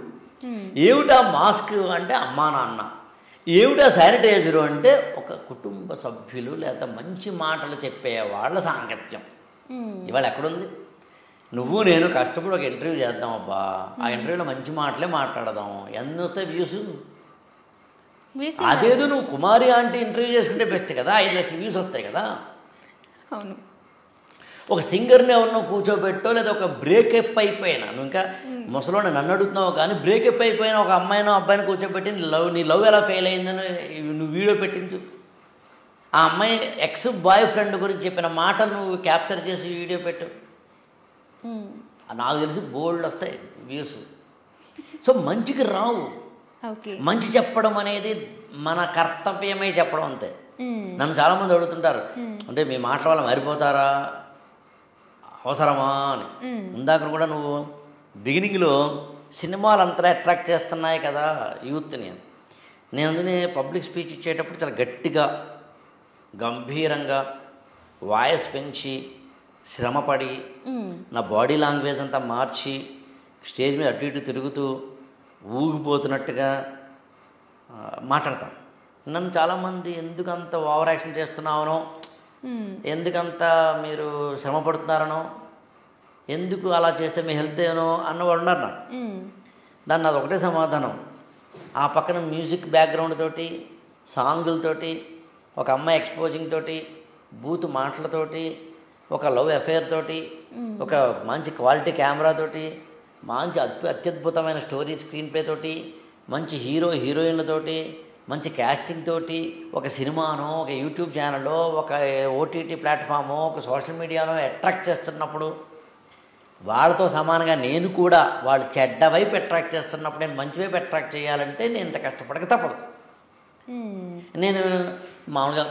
ఏమిటా మాస్క్ అంటే అమ్మా నాన్న. ఏమిటా శానిటైజరు అంటే ఒక కుటుంబ సభ్యులు లేదా మంచి మాటలు చెప్పే వాళ్ళ సాంగత్యం. ఇవాళ ఎక్కడుంది? నువ్వు నేను కష్టపడి ఒక ఇంటర్వ్యూ చేద్దాం అబ్బా, ఆ ఇంటర్వ్యూలో మంచి మాటలే మాట్లాడదాం, ఎన్ని వస్తాయి వ్యూస్? అదేదో నువ్వు కుమారి ఆంటీ ఇంటర్వ్యూ చేసుకుంటే బెస్ట్ కదా, 5 లక్షల వ్యూస్ వస్తాయి కదా. అవును. ఒక సింగర్ని ఎవరినో కూర్చోబెట్టో లేదా ఒక బ్రేకప్ అయిపోయినా, నువ్వు ఇంకా ముసలోని నన్ను అడుగుతున్నావు కానీ బ్రేకప్ అయిపోయిన ఒక అమ్మాయినో అబ్బాయిని కూర్చోబెట్టి నీ లవ్ ఎలా ఫెయిల్ అయిందని నువ్వు వీడియో పెట్టించు. ఆ అమ్మాయి ఎక్స్ బాయ్ ఫ్రెండ్ గురించి చెప్పిన మాటలు నువ్వు క్యాప్చర్ చేసి వీడియో పెట్టు. నాకు తెలిసి బోల్డ్ వస్తాయి వ్యూస్. సో మంచికి రావు. మంచి చెప్పడం అనేది మన కర్తవ్యమే చెప్పడం అంతే. నన్ను చాలామంది అడుగుతుంటారు, అంటే మీ మాటల వల్ల మారిపోతారా, అవసరమా అని. ఇందాక కూడా నువ్వు బిగినింగ్లో సినిమాలు అంతా అట్రాక్ట్ చేస్తున్నాయి కదా యూత్ని. నేను అందుకనే పబ్లిక్ స్పీచ్ ఇచ్చేటప్పుడు చాలా గట్టిగా, గంభీరంగా, వాయిస్ పెంచి, శ్రమపడి, నా బాడీ లాంగ్వేజ్ అంతా మార్చి, స్టేజ్ మీద అటు ఇటు తిరుగుతూ ఊగిపోతున్నట్టుగా మాట్లాడతాం. నన్ను చాలామంది ఎందుకంత ఓవర్ యాక్షన్ చేస్తున్నావనో, ఎందుకంత మీరు శ్రమ పడుతున్నారనో, ఎందుకు అలా చేస్తే మీ హెల్త్ ఏనో అన్నవాడు ఉన్నారు నాకు. దాన్ని అది ఒకటే సమాధానం. ఆ పక్కన మ్యూజిక్ బ్యాక్గ్రౌండ్ తోటి, సాంగులతోటి, ఒక అమ్మాయి ఎక్స్పోజింగ్ తోటి, బూత్ మాటలతోటి, ఒక లవ్ అఫేర్ తోటి, ఒక మంచి క్వాలిటీ కెమెరా తోటి, మంచి అత్యద్భుతమైన స్టోరీ స్క్రీన్ ప్లే తోటి, మంచి హీరో హీరోయిన్లతోటి, మంచి క్యాస్టింగ్ తోటి, ఒక సినిమానో, ఒక యూట్యూబ్ ఛానల్లో, ఒక ఓటీటీ ప్లాట్ఫామో, ఒక సోషల్ మీడియాలో అట్రాక్ట్ చేస్తున్నప్పుడు, వాళ్ళతో సమానంగా నేను కూడా వాళ్ళు చెడ్డ వైపు అట్రాక్ట్ చేస్తున్నప్పుడు నేను మంచి వైపు అట్రాక్ట్ చేయాలంటే నేను ఇంత కష్టపడక తప్పదు. నేను మామూలుగా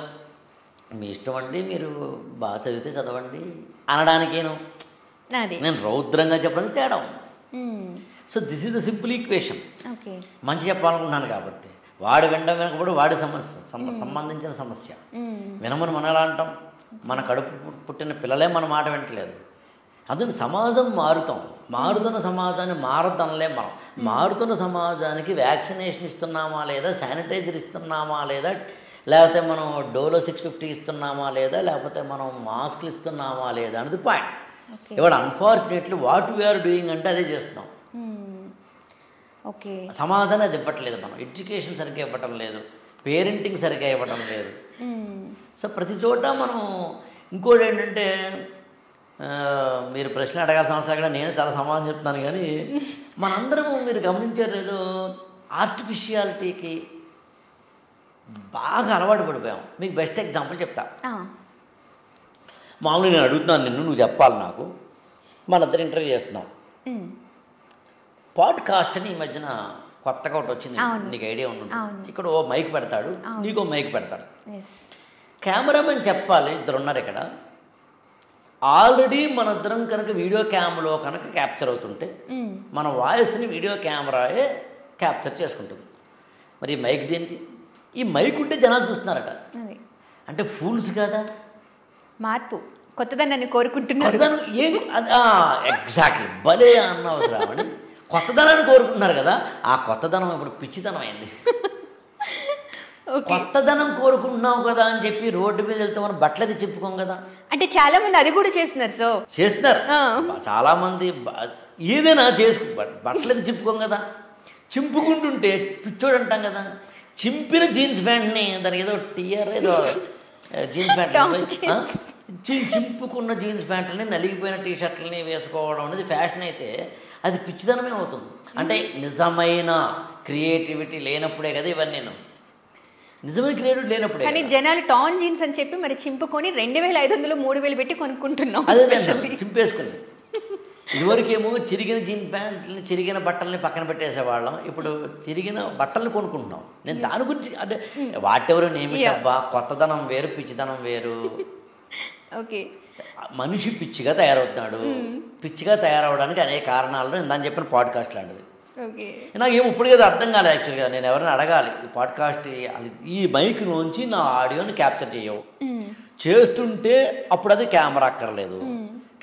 మీ ఇష్టం అండి, మీరు బాగా చదివితే చదవండి అనడానికేను, నేను రౌద్రంగా చెప్పడానికి తేడా ఉంది. So this is the simple equation. మంచి చెప్పాలనుకున్నాను కాబట్టి వాడు వినడం వినకపోతే వాడి సంబంధించిన సమస్య. వినమని మనం ఎలా అంటాం? మన కడుపు పుట్టిన పిల్లలే మన మాట వింటలేదు. అందుకని సమాజం మారుతున్న సమాజాన్ని మారద్దనలే మనం. మారుతున్న సమాజానికి వ్యాక్సినేషన్ ఇస్తున్నామా లేదా, శానిటైజర్ ఇస్తున్నామా లేదా, లేకపోతే మనం డోలో 650 ఇస్తున్నామా లేదా, లేకపోతే మనం మాస్కులు ఇస్తున్నామా లేదా అనేది పాయింట్. ఇవాళ అన్ఫార్చునేట్లీ వాట్ వీఆర్ డూయింగ్ అంటే అదే చేస్తున్నాం. సమాజాన్ని అది ఇవ్వట్లేదు. మనం ఎడ్యుకేషన్ సరిగ్గా ఇవ్వటం లేదు, పేరెంటింగ్ సరిగ్గా ఇవ్వటం లేదు. సో ప్రతి చోట మనం ఇంకోటి ఏంటంటే, మీరు ప్రశ్న అడగాల్సిన అవసరం కూడా నేను చాలా సమాధానం చెప్తున్నాను. కానీ మనందరము మీరు గమనించారు లేదో, ఆర్టిఫిషియాలిటీకి బాగా అలవాటు పడిపోయాం. మీకు బెస్ట్ ఎగ్జాంపుల్ చెప్తా. మామూలుగా నేను అడుగుతున్నాను నిన్ను, నువ్వు చెప్పాలి నాకు. మన ఇద్దరు ఇంటర్వ్యూ చేస్తున్నాం. పాడ్కాస్ట్ అని ఈ మధ్యన కొత్తగా ఒకటి వచ్చింది, నీకు ఐడియా ఉంటుంది. ఇక్కడ ఓ మైక్ పెడతాడు, నీకో మైక్ పెడతాడు. కెమెరామెన్ చెప్పాలి, ఇద్దరు ఉన్నారు ఇక్కడ. ఆల్రెడీ మన ఇద్దరం కనుక వీడియో క్యామ్లో కనుక క్యాప్చర్ అవుతుంటే మన వాయిస్ని వీడియో కెమెరాయే క్యాప్చర్ చేసుకుంటుంది. మరి ఈ మైక్ దేనికి? ఈ మైక్ ఉంటే జనాలు చూస్తున్నారట. అంటే ఫూల్స్ కదా. మార్పు కొత్తదనాన్ని కోరుకుంటున్నారు. ఎగ్జాక్ట్లీ, భలే అన్నావు శ్రావణి. కొత్తదనాన్ని కోరుకుంటున్నారు కదా. ఆ కొత్తదనం ఇప్పుడు పిచ్చితనం అయింది. కొత్తదనం కోరుకుంటున్నావు కదా అని చెప్పి రోడ్డు మీద వెళ్తే మనం బట్టలది చెప్పుకోం కదా. అంటే చాలా మంది అది కూడా చేస్తున్నారు. చేస్తున్నారు చాలా మంది. ఏదైనా బట్టలది చెప్పుకోం కదా. చింపుకుంటుంటే పిచ్చోడు అంటాం కదా. చింపిన జీన్స్ ప్యాంట్ని, దానికి ఏదో టియర్ ఏదో జీన్స్ ప్యాంట్, చింపుకున్న జీన్స్ ప్యాంట్లని, నలిగిపోయిన టీషర్ట్లని వేసుకోవడం అనేది ఫ్యాషన్ అయితే అది పిచ్చిదనమే అవుతుంది. అంటే నిజమైన క్రియేటివిటీ లేనప్పుడే కదా ఇవన్నీ. నిజమైన క్రియేటివిటీ లేనప్పుడే. కానీ జనాలు టాన్ జీన్స్ అని చెప్పి మరి చింపుకొని 2500 3000 పెట్టి కొనుక్కుంటున్నాం. చింపేసుకుని ఇదివరకేమో చిరిగిన జీన్స్ ప్యాంట్లని, చిరిగిన బట్టల్ని పక్కన పెట్టేసేవాళ్ళం. ఇప్పుడు చిరిగిన బట్టల్ని కొనుక్కుంటున్నాం. నేను దాని గురించి అంటే వాటెవరు నేమిటబ్బా, కొత్తదనం వేరు, పిచ్చిదనం వేరు. మనిషి పిచ్చిగా తయారవుతున్నాడు. పిచ్చిగా తయారవడానికి అనేక కారణాలు నేను దాన్ని చెప్పిన పాడ్కాస్ట్ లాంటిది. నాకు ఏమి ఇప్పుడు కదా అర్థం కాలేదు. యాక్చువల్గా నేను ఎవరైనా అడగాలి, ఈ పాడ్కాస్ట్ ఈ మైక్ నుంచి నా ఆడియోని క్యాప్చర్ చేయవు, చేస్తుంటే అప్పుడు అది కెమెరా అక్కర్లేదు,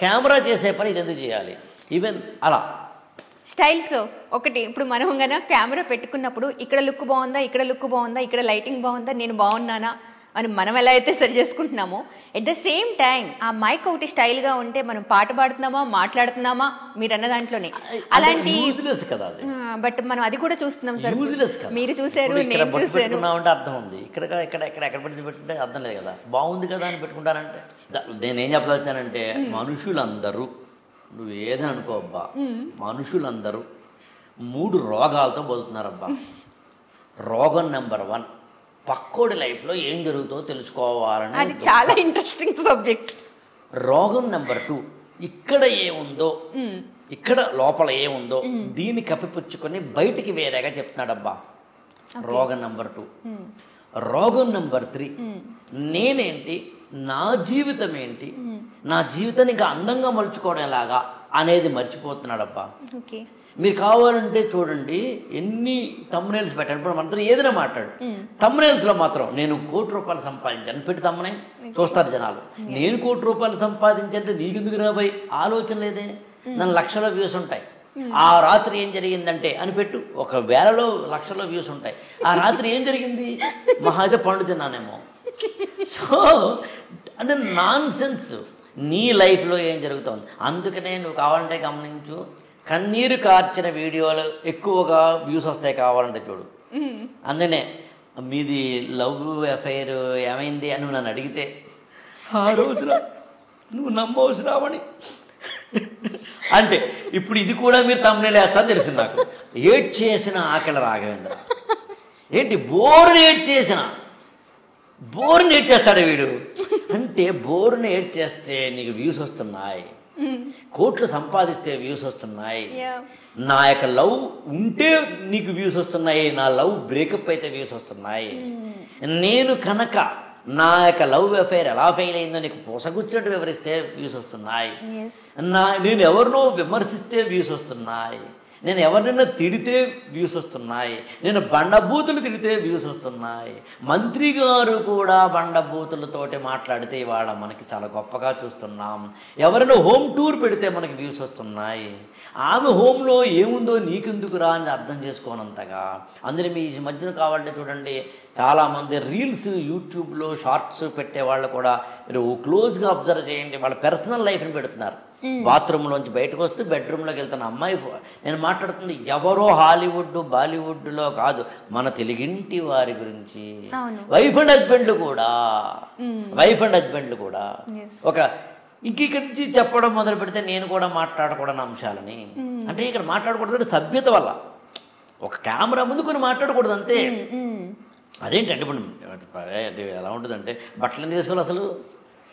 కెమెరా చేసే పని ఇది ఎందుకు చేయాలి? ఈవెన్ అలా స్టైల్స్ ఒకటి. ఇప్పుడు మనం కనుక కెమెరా పెట్టుకున్నప్పుడు ఇక్కడ లుక్ బాగుందా, ఇక్కడ లుక్ బాగుందా, ఇక్కడ లైటింగ్ బాగుందా, నేను బాగున్నానా అని మనం ఎలా అయితే సరి చేసుకుంటున్నామో, ఎట్ ద సేమ్ టైం ఆ మైక్ ఒకటి స్టైల్గా ఉంటే మనం పాట పాడుతున్నామా, మాట్లాడుతున్నామా, మీరు అన్న దాంట్లోనే అలాంటి. బట్ మనం అది కూడా చూస్తున్నాం సార్. మీరు చూసారు, నేను చూసాను. అర్థం ఉంది. ఎక్కడ పెట్టుకుంటే అర్థం లేదు కదా. బాగుంది కదా అని పెట్టుకుంటానంటే నేనేం చెప్పదలుచానంటే, మనుషులందరూ, నువ్వు ఏదని అనుకోబ్బా, మనుషులందరూ 3 రోగాలతో బతుకుతున్నారబ్బా. రోగం నెంబర్ 1, పక్కోడి లైఫ్లో ఏం జరుగుతుందో తెలుసుకోవాలని. అది చాలా ఇంట్రెస్టింగ్ సబ్జెక్ట్. రోగం నెంబర్ 2, ఇక్కడ ఏముందో, ఇక్కడ లోపల ఏముందో దీన్ని కప్పిపుచ్చుకొని బయటికి వేరేగా చెప్తున్నాడబ్బా. రోగం నెంబర్ 2. రోగం నెంబర్ 3, నేనేంటి, నా జీవితం ఏంటి, నా జీవితాన్ని ఇంకా అందంగా మలుచుకోవడం ఎలాగా అనేది మర్చిపోతున్నాడబ్బా. మీరు కావాలంటే చూడండి, ఎన్ని తమ్మునేల్స్ పెట్టాడు. ఇప్పుడు మనతో ఏదైనా మాట్లాడు, తమ్మునేల్స్లో మాత్రం నేను ₹1,00,00,000 సంపాదించాను పెట్టి తమ్మునే చూస్తారు జనాలు. నేను ₹1,00,00,000 సంపాదించంటే నీకెందుకు రాబోయ్ ఆలోచన లేదే. నన్ను లక్షల వ్యూస్ ఉంటాయి. ఆ రాత్రి ఏం జరిగిందంటే అని పెట్టు, ఒక వేలలో లక్షల్లో వ్యూస్ ఉంటాయి. ఆ రాత్రి ఏం జరిగింది, మహా అయితే పండు తిన్నానేమో. సో అంటే నాన్ సెన్స్. నీ లైఫ్లో ఏం జరుగుతుంది, అందుకనే నువ్వు కావాలంటే గమనించు, కన్నీరు కార్చిన వీడియోలు ఎక్కువగా వ్యూస్ వస్తాయి కావాలంటే చూడు. అందుకనే మీది లవ్ అఫైర్ ఏమైంది అని నన్ను అడిగితే ఆ రోజున నువ్వు నమ్మవలసి రావని అంటే ఇప్పుడు ఇది కూడా మీరు తమ్ముళ్ళు వేస్తారని తెలిసింది నాకు. ఏడ్ చేసిన ఆకలి రాఘవేంద్ర ఏంటి బోరుని ఏడ్ చేసిన, బోరుని ఏడ్ చేస్తాడు వీడు అంటే, బోరుని ఏడ్ చేస్తే నీకు వ్యూస్ వస్తున్నాయి, కోట్లు సంపాదిస్తే వ్యూస్ వస్తున్నాయి, నా యొక్క లవ్ ఉంటే నీకు వ్యూస్ వస్తున్నాయి, నా లవ్ బ్రేకప్ అయితే వ్యూస్ వస్తున్నాయి, నేను కనుక నా యొక్క లవ్ అఫైర్ ఎలా ఫెయిల్ అయిందో నీకు పూసగుచ్చినట్టు వివరిస్తే వ్యూస్ వస్తున్నాయి, నేను ఎవరినో విమర్శిస్తే వ్యూస్ వస్తున్నాయి, నేను ఎవరినైనా తిడితే వ్యూస్ వస్తున్నాయి, నేను బండబూతులు తిడితే వ్యూస్ వస్తున్నాయి, మంత్రి గారు కూడా బండబూతులతోటి మాట్లాడితే ఇవాళ మనకి చాలా గొప్పగా చూస్తున్నాం, ఎవరైనా హోమ్ టూర్ పెడితే మనకి వ్యూస్ వస్తున్నాయి, ఆమె హోమ్లో ఏముందో నీకెందుకురా అని అర్థం చేసుకోనంతగా. అందులో మీ మధ్యన కావాలంటే చూడండి, చాలామంది రీల్స్ యూట్యూబ్లో షార్ట్స్ పెట్టే వాళ్ళు కూడా మీరు క్లోజ్గా అబ్జర్వ్ చేయండి, వాళ్ళ పర్సనల్ లైఫ్ని పెడుతున్నారు. బాత్రూంలోంచి బయటకు వస్తూ బెడ్రూమ్లోకి వెళ్తున్న అమ్మాయి, నేను మాట్లాడుతుంది ఎవరో హాలీవుడ్ బాలీవుడ్లో కాదు, మన తెలుగింటి వారి గురించి. వైఫ్ అండ్ హస్బెండ్లు కూడా ఒక ఇక్కడి నుంచి చెప్పడం మొదలు పెడితే నేను కూడా మాట్లాడకూడని అంశాలని, అంటే ఇక్కడ మాట్లాడకూడదు సభ్యత వల్ల, ఒక కెమెరా ముందు కొన్ని మాట్లాడకూడదు అంతే. అదేంటంటే ఇప్పుడు ఎలా ఉంటుందంటే బట్టలు ఎందుకు వేసుకోవాలి అసలు.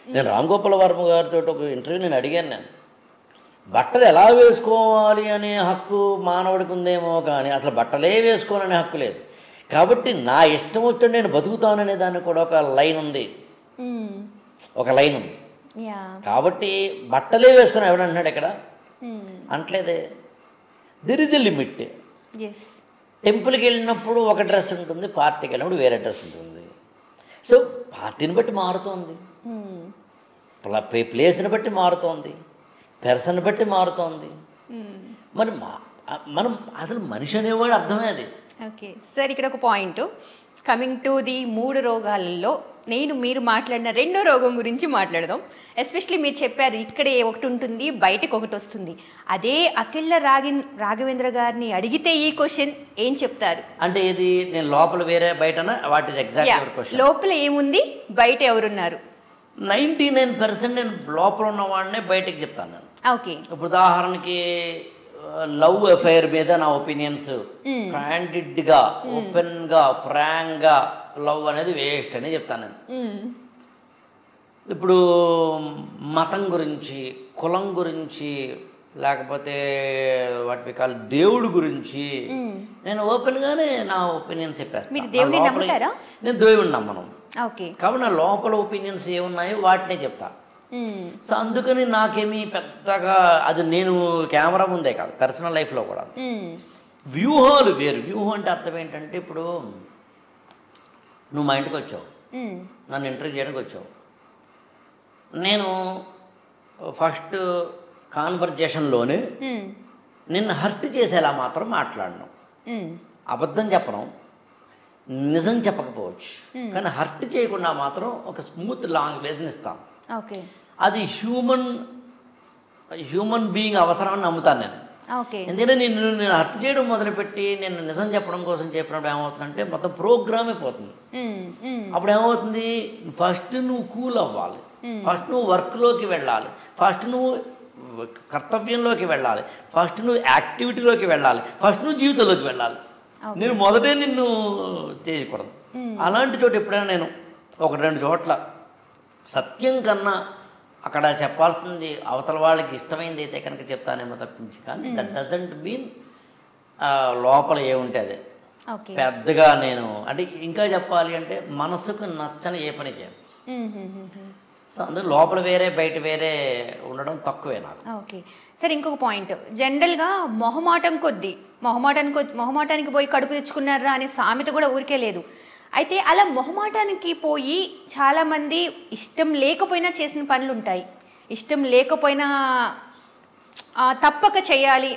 నేను రామ్ గోపాల్ వర్మ గారితో ఒక ఇంటర్వ్యూ నేను అడిగాను, నేను బట్టలు ఎలా వేసుకోవాలి అనే హక్కు మానవుడికి ఉందేమో కానీ అసలు బట్టలే వేసుకోవాలనే హక్కు లేదు. కాబట్టి నా ఇష్టం వచ్చిన నేను బతుకుతాననే దానికి కూడా ఒక లైన్ ఉంది, కాబట్టి బట్టలే వేసుకొని ఎవడంటున్నాడు ఇక్కడ అంటలేదే. There is a limit. టెంపుల్కి వెళ్ళినప్పుడు ఒక డ్రెస్ ఉంటుంది, పార్టీకి వెళ్ళినప్పుడు వేరే డ్రెస్ ఉంటుంది. సో పార్టీని బట్టి మారుతోంది, ప్లేస్ని బట్టి మారుతోంది, పెర్సన్ బట్టి మారుతోంది. మరి మనం అసలు మనిషి అనేవాడు అర్థమే అది. ఓకే సార్, ఇక్కడ ఒక పాయింట్, కమింగ్ టు ది 3 రోగాలలో మీరు మాట్లాడిన 2వ రోగం గురించి మాట్లాడదాం. ఎస్పెషలీ మీరు చెప్పారు ఇక్కడ ఒకటి ఉంటుంది, బయటకు ఒకటి వస్తుంది. అదే అఖిల రాఘవేంద్ర గారిని అడిగితే ఈ క్వశ్చన్ ఏం చెప్తారు అంటే, ఇది నేను లోపల వేరే బయటనా, వాట్ ఇస్ ఎగ్జాక్ట్ క్వశ్చన్? లోపల ఏముంది, బయట ఎవరున్నారు? 99% నేను లోపల ఉన్నవాడినే బయటకు చెప్తాను నేను. ఓకే, ఇప్పుడు ఉదాహరణకి లవ్ అఫైర్ మీద నా ఒపీనియన్స్ క్యాండిడ్గా, ఓపెన్గా, ఫ్రాంక్గా లవ్ అనేది వేస్ట్ అని చెప్తాను నేను. ఇప్పుడు మతం గురించి, కులం గురించి, లేకపోతే వాటి కాల్ దేవుడి గురించి నేను ఓపెన్గానే నా ఒపీనియన్స్ చెప్పేస్తాను. నేను దేవుడిని నమ్మను కాబట్టి నా లోపల ఒపీనియన్స్ ఏమున్నాయో వాటినే చెప్తా. సో అందుకని నాకేమీ పెద్దగా అది నేను కెమెరా ముందే కాదు, పర్సనల్ లైఫ్లో కూడా వ్యూహాలు వేరు. వ్యూహం అంటే అర్థం ఏంటంటే, ఇప్పుడు నువ్వు మా ఇంటికి వచ్చావు, నన్ను ఇంటర్వ్యూ చేయడానికి వచ్చావు, నేను ఫస్ట్ కాన్వర్జేషన్లోనే నిన్ను హర్ట్ చేసేలా మాత్రం మాట్లాడను, అబద్ధం చెప్పను, నిజం చెప్పకపోవచ్చు, కానీ హర్ట్ చేయకుండా మాత్రం ఒక స్మూత్ లాంగ్వేజ్ని ఇస్తాను. అది హ్యూమన్ బీయింగ్ అవసరాన్ని నమ్ముతాను నేను. ఎందుకంటే నేను హర్ట్ చేయడం మొదలుపెట్టి నేను నిజం చెప్పడం కోసం చెప్పినప్పుడు ఏమవుతుందంటే మొత్తం ప్రోగ్రామే పోతుంది. అప్పుడు ఏమవుతుంది, ఫస్ట్ నువ్వు కూల్ అవ్వాలి, ఫస్ట్ నువ్వు వర్క్లోకి వెళ్ళాలి, ఫస్ట్ నువ్వు కర్తవ్యంలోకి వెళ్ళాలి, ఫస్ట్ నువ్వు యాక్టివిటీలోకి వెళ్ళాలి, ఫస్ట్ నువ్వు జీవితంలోకి వెళ్ళాలి. నేను మొదటే నిన్ను చేయకూడదు. అలాంటి చోట ఎప్పుడైనా నేను 1-2 చోట్ల సత్యం కన్నా అక్కడ చెప్పాల్సింది అవతల వాళ్ళకి ఇష్టమైంది అయితే కనుక చెప్తానేమో తప్పించి, కానీ దట్ డజంట్ మీన్ లోపల ఏముంటే అదే పెద్దగా నేను అంటే ఇంకా చెప్పాలి అంటే మనసుకు నచ్చని ఏ పని చేయాలి. సో అందులో లోపల వేరే బయట వేరే ఉండడం తక్కువే నాకు. ఓకే సార్, ఇంకొక పాయింట్, జనరల్గా మొహమాటానికి పోయి కడుపు తెచ్చుకున్నారా అనే సామెత కూడా ఊరికే లేదు. అయితే అలా మొహమాటానికి పోయి చాలామంది ఇష్టం లేకపోయినా చేసిన పనులు ఉంటాయి, ఇష్టం లేకపోయినా తప్పక చేయాలి,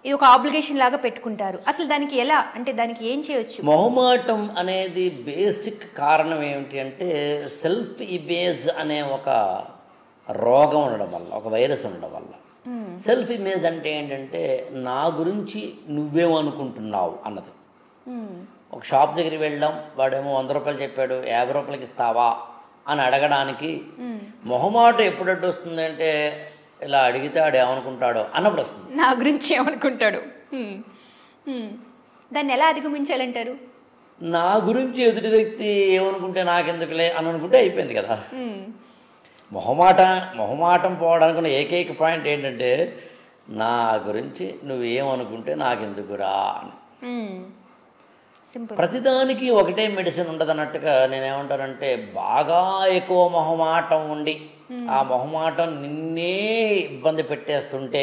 ఇది ఒక ఆబ్లిగేషన్ లాగా పెట్టుకుంటారు. అసలు దానికి ఎలా, అంటే దానికి ఏం చేయొచ్చు? మొహమాటం అనేది బేసిక్ కారణం ఏమిటి అంటే సెల్ఫ్ ఇమేజ్ అనే ఒక రోగం ఉండడం వల్ల, ఒక వైరస్ ఉండడం వల్ల. సెల్ఫ్ ఇమేజ్ అంటే ఏంటంటే నా గురించి నువ్వేమనుకుంటున్నావు అన్నది. ఒక షాప్ దగ్గరికి వెళ్ళాం, వాడేమో 100 రూపాయలు చెప్పాడు, 50 రూపాయలకి ఇస్తావా అని అడగడానికి మొహమాటం ఎప్పుడట్టు వస్తుందంటే ఇలా అడిగితే ఆడు ఏమనుకుంటాడో అన్నప్పుడు వస్తుంది. నా గురించి ఏమనుకుంటాడు. దాన్ని ఎలా అధిగమించాలంటారు? నా గురించి ఎదుటి వ్యక్తి ఏమనుకుంటే నాకెందుకులే అని అనుకుంటే అయిపోయింది కదా. మొహమాటం పోవడానికి ఉన్న ఏకైక పాయింట్ ఏంటంటే నా గురించి నువ్వేమనుకుంటే నాకెందుకురా అని. ప్రతిదానికి ఒకటే మెడిసిన్ ఉండదు అన్నట్టుగా నేనేమంటానంటే బాగా ఎక్కువ మొహమాటం ఉండి ఆ మొహమాటం నిన్నే ఇబ్బంది పెట్టేస్తుంటే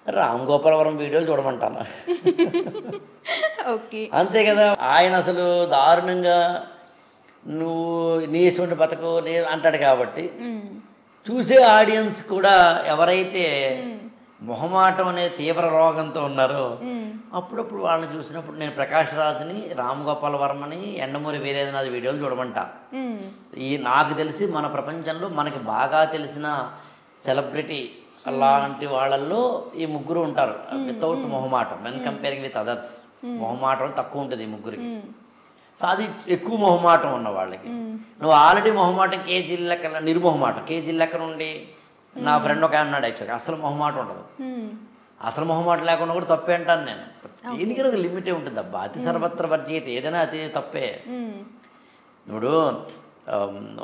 రామ్ గోపాలవరం వీడియోలు చూడమంటాను. అంతే కదా. ఆయన అసలు దారుణంగా నువ్వు నీ ఇష్టం బతకు నీ అంటాడు కాబట్టి చూసే ఆడియన్స్ కూడా ఎవరైతే మొహమాటం అనే తీవ్ర రోగంతో ఉన్నారో అప్పుడప్పుడు వాళ్ళని చూసినప్పుడు నేను ప్రకాష్ రాజ్ని, రామ్ గోపాల్ వర్మని, ఎండమూరి వీరేంద్రనాథ్ వీడియోలు చూడమంటా. ఈ నాకు తెలిసి మన ప్రపంచంలో మనకి బాగా తెలిసిన సెలబ్రిటీ అలాంటి వాళ్ళల్లో ఈ ముగ్గురు ఉంటారు వితౌట్ మొహమాటం. వెన్ కంపేరింగ్ విత్ అదర్స్ మొహమాటం తక్కువ ఉంటుంది ఈ ముగ్గురికి. సో అది ఎక్కువ మొహమాటం ఉన్న వాళ్ళకి. నువ్వు ఆల్రెడీ మొహమాటం కేజీ లెక్క, నిర్మొహమాటం కేజీ లెక్క నుండి నా ఫ్రెండ్ ఒక అన్నాడు యాక్చువల్గా అసలు మొహమాటం ఉండదు. అసలు మొహమాటం లేకుండా కూడా తప్పే అంటాను నేను. దీనికి ఒక లిమిటే ఉంటుంది అబ్బా. అతి సర్వత్ర వర్జీయతే, ఏదైనా అతి తప్పే. ఇప్పుడు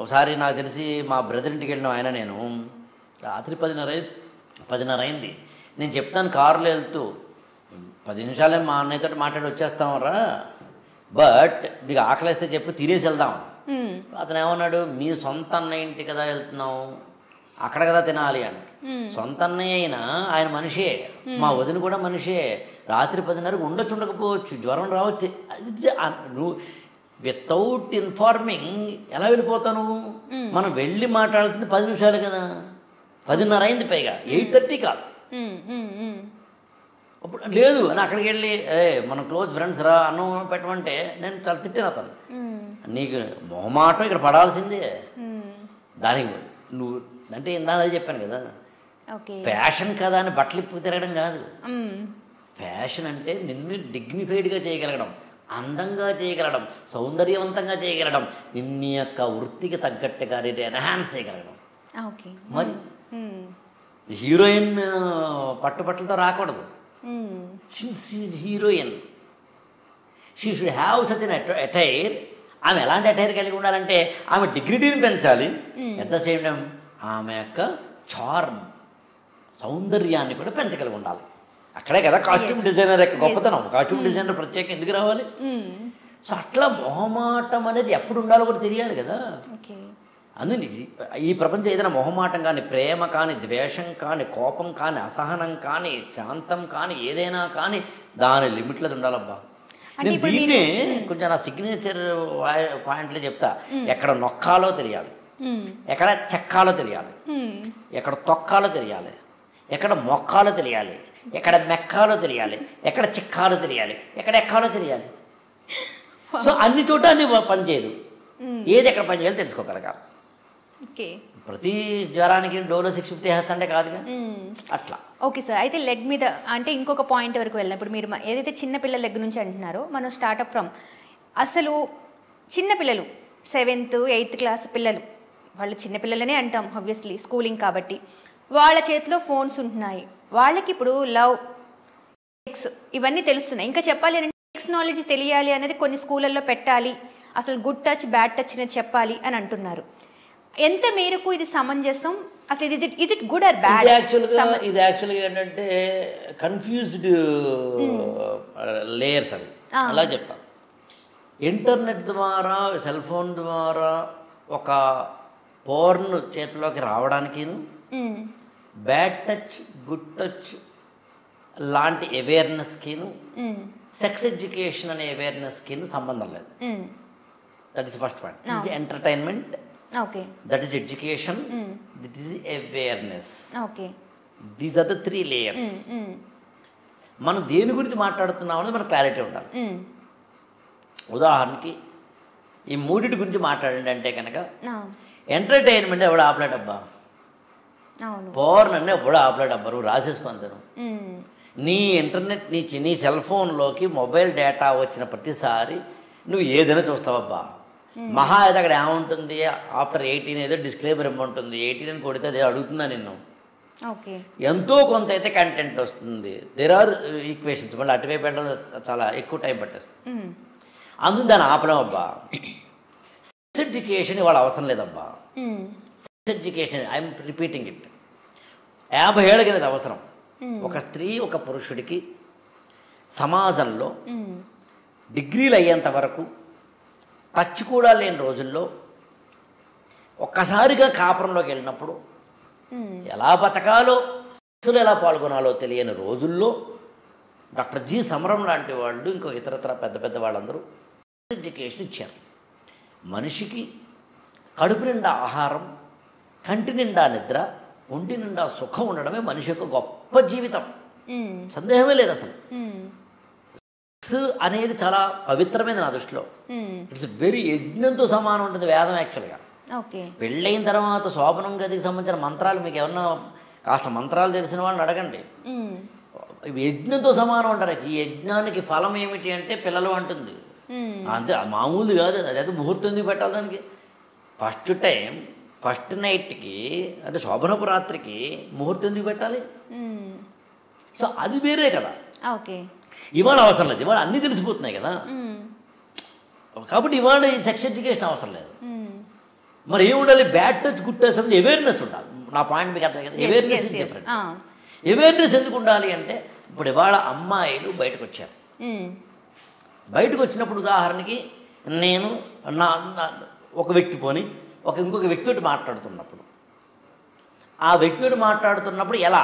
ఒకసారి నాకు తెలిసి మా బ్రదర్ ఇంటికి వెళ్ళిన ఆయన, నేను రాత్రి 10:30 అయింది. నేను చెప్తాను కారులో వెళ్తూ 10 నిమిషాలే మా అన్నయ్యతో మాట్లాడి వచ్చేస్తామరా, బట్ నీకు ఆకలిస్తే చెప్పు తినేసి వెళ్దాం. అతను ఏమన్నాడు, మీ సొంత అన్నయ్య ఇంటి కదా వెళ్తున్నావు, అక్కడ కదా తినాలి అంటే. సొంత అన్నయ్య అయినా ఆయన మనిషే, మా వదిన కూడా మనిషే. రాత్రి 10:30కు ఉండకపోవచ్చు, జ్వరం రావచ్చు. నువ్వు వితౌట్ ఇన్ఫార్మింగ్ ఎలా వెళ్ళిపోతావు? మనం వెళ్ళి మాట్లాడుతుంది 10 నిమిషాలు కదా, 10:30 అయింది, పైగా 8:30 కాదు. అప్పుడు లేదు అని అక్కడికి వెళ్ళి మనం క్లోజ్ ఫ్రెండ్స్ రా అన్నం పెట్టమంటే నేను చాలా తిట్టాను అతను. నీకు మొహమాటం ఇక్కడ పడాల్సిందే. దానికి నువ్వు అంటే ఇందాక చెప్పాను కదా, ఫ్యాషన్ కదా అని బట్టలు ఇప్పు తిరగడం కాదు. ఫ్యాషన్ అంటే నిన్ను డిగ్నిఫైడ్గా చేయగలగడం, అందంగా చేయగలగడం, సౌందర్యవంతంగా చేయగలగడం, నిన్ను యొక్క వృత్తికి తగ్గట్టుగా ఎన్హాన్స్ చేయగలగడం. మరి హీరోయిన్ పట్టుబట్టలతో రాకూడదు. Heroine she should have such an attire. ఆమె ఎలాంటి అటైర్ కలిగి ఉండాలంటే ఆమె డిగ్నిటీని పెంచాలి, అట్ ద సేమ్ టైం ఆమె యొక్క చార్మ్, సౌందర్యాన్ని కూడా పెంచగలిగి ఉండాలి. అక్కడే కదా కాస్ట్యూమ్ డిజైనర్ యొక్క గొప్పతనం. కాస్ట్యూమ్ డిజైనర్ ప్రత్యేకంగా ఎందుకు రావాలి? సో అట్లా మొహమాటం అనేది ఎప్పుడు ఉండాలో కూడా తెలియాలి కదా. అందుకని ఈ ప్రపంచం ఏదైనా మొహమాటం కానీ, ప్రేమ కానీ, ద్వేషం కానీ, కోపం కానీ, అసహనం కానీ, శాంతం కానీ, ఏదైనా కానీ దాని లిమిట్లో ఉండాలబ్బా. నేను దీన్నే కొంచెం నా సిగ్నేచర్ పాయింట్లు చెప్తా. ఎక్కడ నొక్కాలో తెలియాలి, ఎక్కడ చెక్కాలో తెలియాలి, ఎక్కడ తొక్కాలో తెలియాలి, ఎక్కడ మొక్కాలో తెలియాలి, ఎక్కడ మెక్కాలో తెలియాలి, ఎక్కడ చిక్కాలో తెలియాలి, ఎక్కడ ఎక్కాలో తెలియాలి. సో అన్ని చోట అన్ని పనిచేయదు, ఏది ఎక్కడ పని చేయాలో తెలుసుకోగలగాలి. ప్రతి జ్వరానికి డోలో 650 వేస్తుంటే కాదుగా అట్లా. ఓకే సార్, అయితే లెగ్ మీద అంటే ఇంకొక పాయింట్ వరకు వెళ్దాం. ఇప్పుడు మీరు ఏదైతే చిన్నపిల్లల దగ్గర నుంచి అంటున్నారో, మనం స్టార్ట్అప్ ఫ్రమ్ అసలు చిన్నపిల్లలు 7th 8th క్లాస్ పిల్లలు, వాళ్ళు చిన్నపిల్లలనే అంటాం ఆబ్వియస్లీ, స్కూలింగ్ కాబట్టి. వాళ్ళ చేతిలో ఫోన్స్ ఉంటున్నాయి. వాళ్ళకి ఇప్పుడు లవ్, సెక్స్ ఇవన్నీ తెలుస్తున్నాయి. ఇంకా చెప్పాలి అంటే సెక్స్ నాలెడ్జ్ తెలియాలి అనేది కొన్ని స్కూళ్ళల్లో పెట్టాలి, అసలు గుడ్ టచ్ బ్యాడ్ టచ్ అనేది చెప్పాలి అని అంటున్నారు. ఎంత మేరకు ఇది సమంజసం? అసలు is it good or bad? ఇది యాక్చువల్గా ఏంటంటే కన్ఫ్యూజ్డ్ లేయర్స్ అవి. అలా చెప్తాం. ఇంటర్నెట్ ద్వారా, సెల్ ఫోన్ ద్వారా ఒక పోర్న్ చేతిలోకి రావడానికి బ్యాడ్ టచ్, గుడ్ టచ్ లాంటి అవేర్నెస్కిను, సెక్స్ ఎడ్యుకేషన్ అనే అవేర్నెస్కిను సంబంధం లేదు. That is first point. This is entertainment, that is education, this is awareness. These are the 3 layers. మనం దేని గురించి మాట్లాడుతున్నాం అనేది మనకు క్లారిటీ ఉండాలి. ఉదాహరణకి ఈ మూడిటి గురించి మాట్లాడండి అంటే కనుక ఎంటర్టైన్మెంట్ ఎవడు ఆపలేడబ్బా, పోర్న్ అన్నీ ఎవడు ఆపలేడబ్బా, నువ్వు రాసేసుకుంటాను. నీ ఇంటర్నెట్ నీ సెల్ ఫోన్లోకి మొబైల్ డేటా వచ్చిన ప్రతిసారి నువ్వు ఏదైనా చూస్తావబ్బా. మహా అయితే అక్కడ ఏముంటుంది, ఆఫ్టర్ 18 ఏదో డిస్క్లైమర్ ఏముంటుంది, 18 అని కొడితే అదే అడుగుతుందా నిన్ను. ఎంతో కొంత అయితే కంటెంట్ వస్తుంది. దేర్ ఆర్ ఈక్వేషన్స్, మళ్ళీ అటువైపు వెళ్ళడం చాలా ఎక్కువ టైం పట్టేస్తుంది. అందుకు దాన్ని ఆపలేమబ్బా. సెక్స్ ఎడ్యుకేషన్ ఇవాళ అవసరం లేదబ్బా. Sex education I'm repeating it 50 ఏళ్ళ కింద అవసరం. ఒక స్త్రీ ఒక పురుషుడికి సమాజంలో డిగ్రీలు అయ్యేంత వరకు టచ్ కూడా లేని రోజుల్లో ఒక్కసారిగా కాపురంలోకి వెళ్ళినప్పుడు ఎలా బతకాలో, సెక్స్లో ఎలా పాల్గొనాలో తెలియని రోజుల్లో డాక్టర్ జి సమరం లాంటి వాళ్ళు, ఇంకో ఇతరత్ర పెద్ద పెద్ద వాళ్ళందరూ సెక్స్ ఎడ్యుకేషన్ ఇచ్చారు. మనిషికి కడుపు నిండా ఆహారం, కంటి నిండా నిద్ర, ఒంటి నిండా సుఖం ఉండడమే మనిషి యొక్క గొప్ప జీవితం, సందేహమే లేదు అసలు. సెక్స్ అనేది చాలా పవిత్రమైనది నా దృష్టిలో. ఇట్స్ వెరీ యజ్ఞంతో సమానం ఉంటుంది వేదం యాక్చువల్గా. పెళ్ళైన తర్వాత శోభనం గదికి సంబంధించిన మంత్రాలు మీకు ఏమన్నా కాస్త మంత్రాలు తెలిసిన వాళ్ళని అడగండి. యజ్ఞంతో సమానం అంటారు. ఈ యజ్ఞానికి ఫలం ఏమిటి అంటే పిల్లలు అంటుంది. అంతే, మామూలు కాదు. అదైతే ముహూర్తం ఎందుకు పెట్టాలి దానికి? ఫస్ట్ టైం ఫస్ట్ నైట్కి అంటే శోభనపు రాత్రికి ముహూర్తం ఎందుకు పెట్టాలి? సో అది వేరే కదా. ఇవాళ అవసరం లేదు, ఇవాళ అన్నీ తెలిసిపోతున్నాయి కదా. కాబట్టి ఇవాళ ఈ సెక్స్ ఎడ్యుకేషన్ అవసరం లేదు. మరి ఏముండాలి? బ్యాడ్ టచ్ గుడ్ టచ్ అనేది అవేర్నెస్ ఉండాలి. నా పాయింట్ మీకు అర్థం కదా. Awareness is different. అవేర్నెస్ ఎందుకు ఉండాలి అంటే ఇప్పుడు ఇవాళ అమ్మాయిలు బయటకు వచ్చారు. బయటకు వచ్చినప్పుడు ఉదాహరణకి నేను ఒక వ్యక్తి పోని ఇంకొక వ్యక్తితో మాట్లాడుతున్నప్పుడు, ఆ వ్యక్తితో మాట్లాడుతున్నప్పుడు ఎలా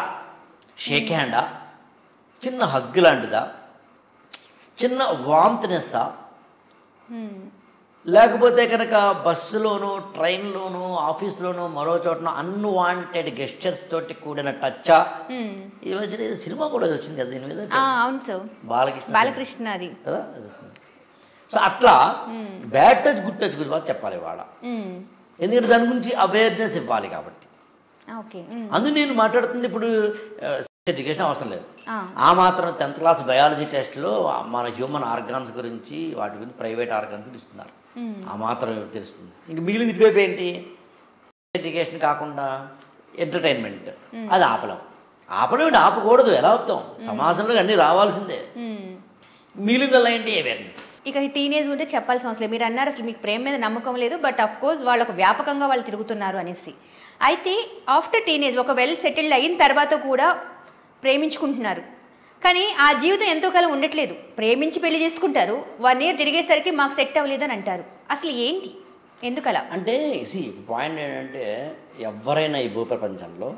షేక్ హ్యాండా, చిన్న హగ్ లాంటిదా, చిన్న వామ్త్నెస్సా, లేకపోతే కనుక బస్సులోనూ ట్రైన్లోనూ ఆఫీస్లోనూ మరో చోటనో అన్వాంటెడ్ గెస్చర్స్ తోటి కూడిన టచ్చా? ఈ మధ్య సినిమా కూడా వచ్చింది కదా దీని మీద, బాలకృష్ణ కదా. సో అట్లా బ్యాడ్ టచ్ గుడ్ టచ్ గురించి చెప్పాలి ఇవాళ. ఎందుకంటే దాని గురించి అవేర్నెస్ ఇవ్వాలి కాబట్టి. అందుకు నేను మాట్లాడుతుంది ఇప్పుడు ఎడ్యుకేషన్ అవసరం లేదు. ఆ మాత్రం 10th క్లాస్ బయాలజీ టెస్ట్లో మన హ్యూమన్ ఆర్గాన్స్ గురించి, వాటి గురించి ప్రైవేట్ ఆర్గాన్స్ గురించి ఇస్తున్నారు. ఆ మాత్రం తెలుస్తుంది. ఇంక మిగిలిన ఇటువైపు ఏంటి? ఎడ్యుకేషన్ కాకుండా ఎంటర్టైన్మెంట్, అది ఆపలేం ఆపకూడదు. ఎలా ఆపుతాం? సమాజంలో అన్నీ రావాల్సిందే. మిగిలిందల్లా ఏంటి? అవేర్నెస్. ఇక టీనేజ్ ఉంటే చెప్పాల్సిన అవసరం లేదు. మీరు అన్నారు అసలు మీకు ప్రేమ మీద నమ్మకం లేదు, బట్ అఫ్ కోర్స్ వాళ్ళకు వ్యాపకంగా వాళ్ళు తిరుగుతున్నారు అనేసి. అయితే ఆఫ్టర్ టీనేజ్ ఒక వెల్ సెటిల్డ్ అయిన తర్వాత కూడా ప్రేమించుకుంటున్నారు, కానీ ఆ జీవితం ఎంతో కాలం ఉండట్లేదు. ప్రేమించి పెళ్లి చేసుకుంటారు, 1 year తిరిగేసరికి మాకు సెట్ అవ్వలేదు అని అంటారు. అసలు ఏంటి, ఎందుకలా? అంటే పాయింట్ ఏంటంటే ఎవరైనా ఈ భూప్రపంచంలో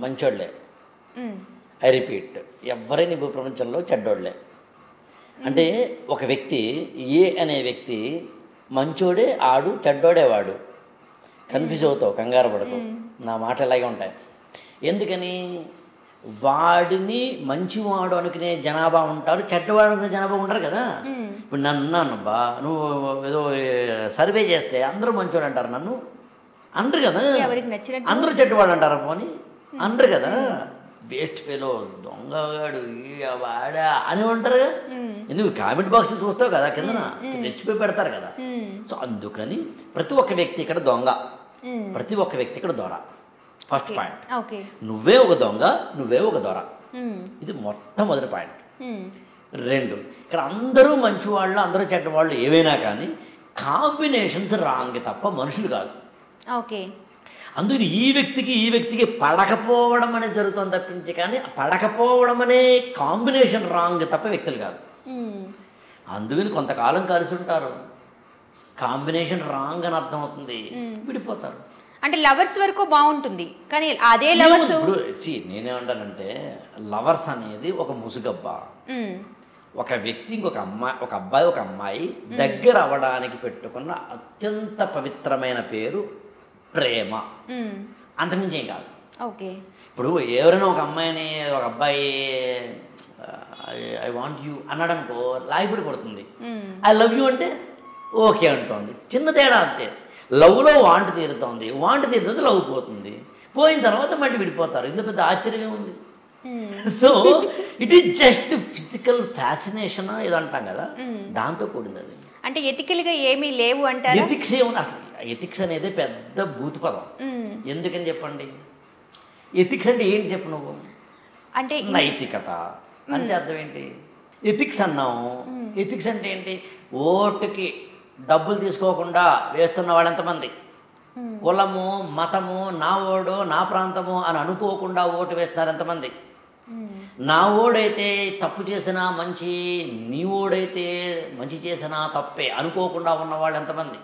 మంచోళ్లే. ఐ రిపీట్, ఎవరైనా ఈ భూప్రపంచంలో చెడ్డోళ్లే. అంటే ఒక వ్యక్తి ఏ అనే వ్యక్తి మంచోడే ఆడు, చెడ్డోడే వాడు. కన్ఫ్యూజ్ అవుతావు, కంగారు పడకు. నా మాటలు ఇలాగే ఉంటాయి. ఎందుకని? వాడిని మంచివాడు అనుకునే జనాభా ఉంటారు, చెడ్డవాడు అనుకునే జనాభా ఉంటారు కదా. ఇప్పుడు నన్ను అన్నబ్బా, నువ్వు ఏదో సర్వే చేస్తే అందరూ మంచివాడు అంటారు, నన్ను అనరు కదా. అందరూ చెడ్డవాడు అంటారు పోనీ, అనరు కదా. వేస్ట్ ఫెలో, దొంగగాడు, వాడా అని ఉంటారు. ఎందుకు? కామెంట్ బాక్స్ చూస్తావు కదా, కిందన రెచ్చిపోయి పెడతారు కదా. సో అందుకని ప్రతి ఒక్క వ్యక్తి ఇక్కడ దొంగ, ప్రతి ఒక్క వ్యక్తి ఇక్కడ దొర. First point. నువ్వే ఒక దొంగ, నువ్వే ఒక దొర. ఇది మొట్టమొదటి పాయింట్. 2, ఇక్కడ అందరూ మంచివాళ్ళు, అందరూ చెడ్డవాళ్ళు ఏవైనా కానీ కాంబినేషన్స్ రాంగ్ తప్ప మనుషులు కాదు. అందుకని ఈ వ్యక్తికి పడకపోవడం అనేది జరుగుతుంది తప్పించి, కానీ పడకపోవడం అనే కాంబినేషన్ రాంగ్ తప్ప వ్యక్తులు కాదు. అందుకని కొంతకాలం కలిసి ఉంటారు, కాంబినేషన్ రాంగ్ అని అర్థమవుతుంది, విడిపోతారు. అంటే లవర్స్ వరకు బాగుంటుంది, కానీ అదే లవర్స్ ఇప్పుడు నేనేమంటానంటే లవర్స్ అనేది ఒక ముసుగబ్బా. ఒక వ్యక్తి ఒక అబ్బాయి ఒక అమ్మాయి దగ్గర అవ్వడానికి పెట్టుకున్న అత్యంత పవిత్రమైన పేరు ప్రేమ, అంతకుమించి ఏం కాదు. ఓకే. ఇప్పుడు ఎవరైనా ఒక అమ్మాయిని ఒక అబ్బాయి ఐ వాంట్ యూ అన్నాడు అనుకో లాగిపడి కొడుతుంది. ఐ లవ్ యూ అంటే ఓకే అంటోంది. చిన్న తేడా అంతే. లవ్లో వాంట్ తీరుతోంది, వాంట్ తీరుతుంది లవ్ పోతుంది, పోయిన తర్వాత మళ్ళీ విడిపోతారు. ఇంత పెద్ద ఆశ్చర్యం ఉంది. So it is just physical fascination ఇది అంటాం కదా, దాంతో కూడింది అది. అంటే ఎథికల్గా ఏమీ లేవు అంటారు. ఎథిక్స్ ఏమన్నా అసలు ఎథిక్స్ అనేది పెద్ద భూత పదం. ఎందుకని చెప్పండి, ఎథిక్స్ అంటే ఏంటి చెప్పు నువ్వు? అంటే నైతికత అంటే అర్థం ఏంటి? ఎథిక్స్ అన్నాము. ఎథిక్స్ అంటే ఏంటి? ఓటుకి డబ్బులు తీసుకోకుండా వేస్తున్న వాళ్ళు ఎంతమంది, కులము మతము నా ఓడు నా ప్రాంతము అని అనుకోకుండా ఓటు వేస్తున్నారు ఎంతమంది, నా ఓడైతే తప్పు చేసినా మంచి, నీ ఓడైతే మంచి చేసినా తప్పే అనుకోకుండా ఉన్నవాళ్ళు ఎంతమంది?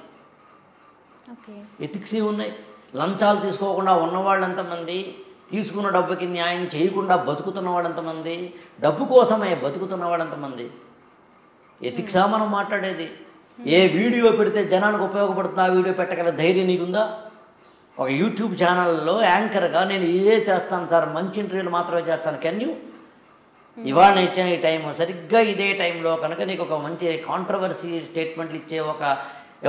ఎథిక్స్ ఉన్నాయి. లంచాలు తీసుకోకుండా ఉన్నవాళ్ళు ఎంతమంది, తీసుకున్న డబ్బుకి న్యాయం చేయకుండా బతుకుతున్న వాళ్ళు ఎంతమంది, డబ్బు కోసమే బతుకుతున్న వాళ్ళు ఎంతమంది? ఎథిక్సా మనం మాట్లాడేది? ఏ వీడియో పెడితే జనానికి ఉపయోగపడుతుంది ఆ వీడియో పెట్టగల ధైర్యం నీకుందా? ఒక యూట్యూబ్ ఛానల్లో యాంకర్గా నేను ఇదే చేస్తాను సార్, మంచి ఇంటర్వ్యూలు మాత్రమే చేస్తాను, కెన్ యూ? ఇవాళ ఇచ్చిన ఈ టైం సరిగ్గా ఇదే టైంలో కనుక నీకు ఒక మంచి కాంట్రవర్సీ స్టేట్మెంట్లు ఇచ్చే ఒక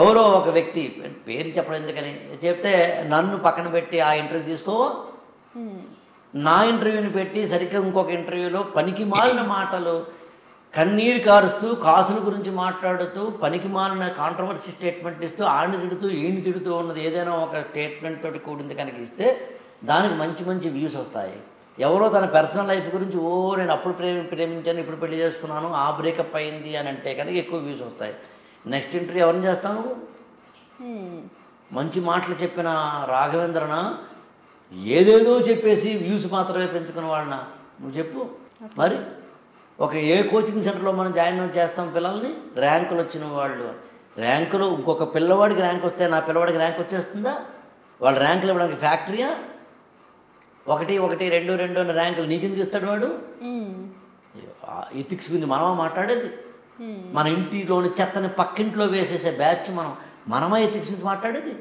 ఎవరో ఒక వ్యక్తి, పేరు చెప్పడం ఎందుకని చెప్తే, నన్ను పక్కన పెట్టి ఆ ఇంటర్వ్యూ తీసుకోవా, నా ఇంటర్వ్యూని పెట్టి సరిగ్గా ఇంకొక ఇంటర్వ్యూలో పనికి మాలిన మాటలు, కన్నీరు కారుస్తూ కాసుల గురించి మాట్లాడుతూ పనికి మాలిన కాంట్రవర్సీ స్టేట్మెంట్ ఇస్తూ ఆడిని తిడుతూ ఈయన్ని తిడుతూ ఉన్నది ఏదైనా ఒక స్టేట్మెంట్ తోటి కూడింది కనుక ఇస్తే దానికి మంచి మంచి వ్యూస్ వస్తాయి. ఎవరో తన పర్సనల్ లైఫ్ గురించి నేను అప్పుడు ప్రేమించాను ఇప్పుడు పెళ్లి చేసుకున్నాను ఆ బ్రేకప్ అయింది అని అంటే కనుక ఎక్కువ వ్యూస్ వస్తాయి. నెక్స్ట్ ఇంటర్వ్యూ ఎవరిని చేస్తాను? మంచి మాటలు చెప్పిన రాఘవేంద్రన, ఏదేదో చెప్పేసి వ్యూస్ మాత్రమే పెంచుకున్న వాళ్ళన నువ్వు చెప్పు. మరి ఒక ఏ కోచింగ్ సెంటర్లో మనం జాయిన్ చేస్తాం పిల్లల్ని, ర్యాంకులు వచ్చిన వాళ్ళు, ర్యాంకులు ఇంకొక పిల్లవాడికి ర్యాంక్ వస్తే నా పిల్లవాడికి ర్యాంక్ వచ్చేస్తుందా? వాళ్ళు ర్యాంకులు ఇవ్వడానికి ఫ్యాక్టరీయా? 1 1 2 2 అని ర్యాంకులు నీకెందుకు ఇస్తాడు వాడు? ఎథిక్స్ గురించి మనమా మాట్లాడేది? మన ఇంటిలోని చెత్తని పక్కింట్లో వేసేసే బ్యాచ్ మనమా ఎథిక్స్ గురించి మాట్లాడేది?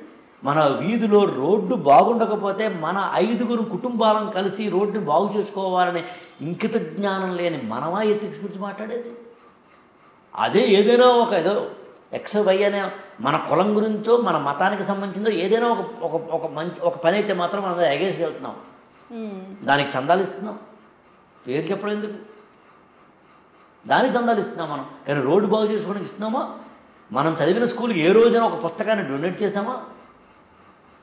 మన వీధిలో రోడ్డు బాగుండకపోతే మన 5 కుటుంబాలను కలిసి రోడ్డుని బాగు చేసుకోవాలని ఇంకిత జ్ఞానం లేని మనమా ఎథిక్స్ గురించి మాట్లాడేది? అదే ఏదైనా ఒక ఏదో ఎక్స్ వై అనే మన కులం గురించో మన మతానికి సంబంధించిందో ఏదైనా ఒక మంచి ఒక పని అయితే మాత్రం మనం ఎగేసుకెళ్తున్నాం, దానికి చందాలు ఇస్తున్నాం. పేరు చెప్పడం ఎందుకు? దానికి చందాలు ఇస్తున్నాం మనం. కానీ రోడ్డు బాగు చేసుకోవడానికి ఇస్తున్నామా? మనం చదివిన స్కూల్కి ఏ రోజైనా ఒక పుస్తకాన్ని డొనేట్ చేసామా?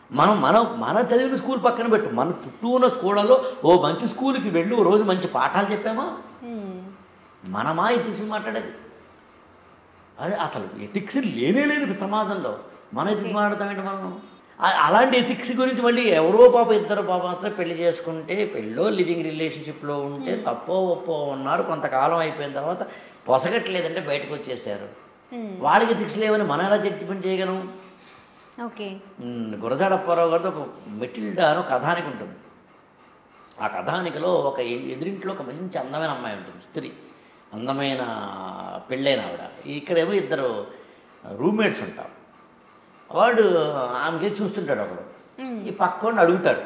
మన చదివిన స్కూల్ పక్కన పెట్టు, మన చుట్టూ ఉన్న స్కూళ్ళలో ఓ మంచి స్కూల్కి వెళ్ళి ఓ రోజు మంచి పాఠాలు చెప్పామా? మనమా ఎథిక్స్ మాట్లాడేది? అదే అసలు ఎథిక్స్ లేని సమాజంలో మన ఎథిక్స్ మాట్లాడతామేంటి మనం? అలాంటి ఎథిక్స్ గురించి మళ్ళీ ఎవరో ఇద్దరు మాత్రం పెళ్లి చేసుకుంటే పెళ్ళో లివింగ్ రిలేషన్షిప్లో ఉంటే తప్పో ఒప్పో ఉన్నారు, కొంతకాలం అయిపోయిన తర్వాత పొసగట్లేదంటే బయటకు వచ్చేసారు. వాళ్ళకి ఎథిక్స్ లేవని మనం ఎలా జడ్జిమెంట్ చేయగలం? ఓకే. గురజాడ అప్పారావు గారితో ఒక మెటిల్డా అని ఒక కథానిక ఉంటుంది. ఆ కథానికలో ఒక ఎదురింట్లో ఒక మంచి అందమైన అమ్మాయి ఉంటుంది, స్త్రీ, అందమైన పెళ్ళైన ఆవిడ. ఇక్కడేమో 2 రూమ్మేట్స్ ఉంటారు. వాడు ఆమెకి చూస్తుంటాడు ఒకడు, ఈ పక్కని అడుగుతాడు,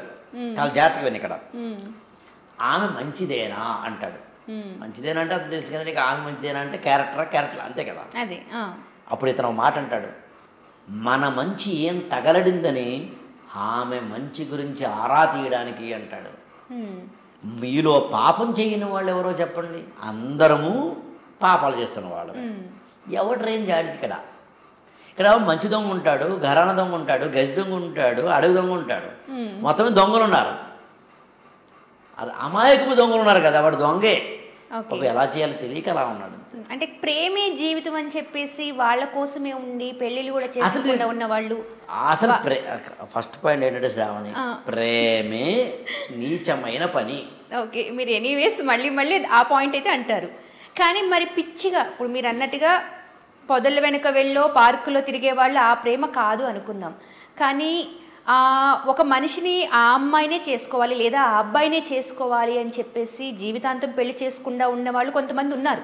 చాలా జాగ్రత్తగా ఇక్కడ, ఆమె మంచిదేనా అంటాడు. మంచిదేనా అంటే అది తెలుసు కదా నీకు, ఆమె మంచిదేనా అంటే క్యారెక్టర్ అంతే కదా. అప్పుడు ఇతను మాట అంటాడు, మన మంచి ఏం తగలడిందని ఆమె మంచి గురించి ఆరా తీయడానికి అంటాడు. మీలో పాపం చేయని వాళ్ళు ఎవరో చెప్పండి? అందరము పాపాలు చేస్తున్న వాళ్ళు. ఎవడు రేంజ్ ఆడిది ఇక్కడ మంచి దొంగ ఉంటాడు, ఘరాన దొంగ ఉంటాడు, గజ దొంగ ఉంటాడు, అడవి దొంగ ఉంటాడు, మొత్తం దొంగలు ఉన్నారు. అది అమాయకపు దొంగలు ఉన్నారు కదా, వాడు దొంగే. ఎలా చేయాలో తెలియక అలా ఉన్నాడు. అంటే ప్రేమే జీవితం అని చెప్పేసి వాళ్ళ కోసమే ఉండి పెళ్ళిళ్ళు కూడా చేసుకుండా ఉన్న వాళ్ళు. అసలు ఫస్ట్ పాయింట్ ఏంటంటే శ్రావణి, ప్రేమే నీచమైన పని. ఓకే, మీరు ఎనీవేస్ మళ్ళీ ఆ పాయింట్ అయితే అంటారు. కానీ మరి పిచ్చిగా ఇప్పుడు మీరు అన్నట్టుగా పొదల వెనుక వెళ్ళో పార్కులో తిరిగే వాళ్ళు ఆ ప్రేమ కాదు అనుకుందాం. కానీ ఒక మనిషిని ఆ అమ్మాయినే చేసుకోవాలి లేదా ఆ అబ్బాయినే చేసుకోవాలి అని చెప్పేసి జీవితాంతం పెళ్లి చేసుకుండా ఉన్న వాళ్ళు కొంతమంది ఉన్నారు.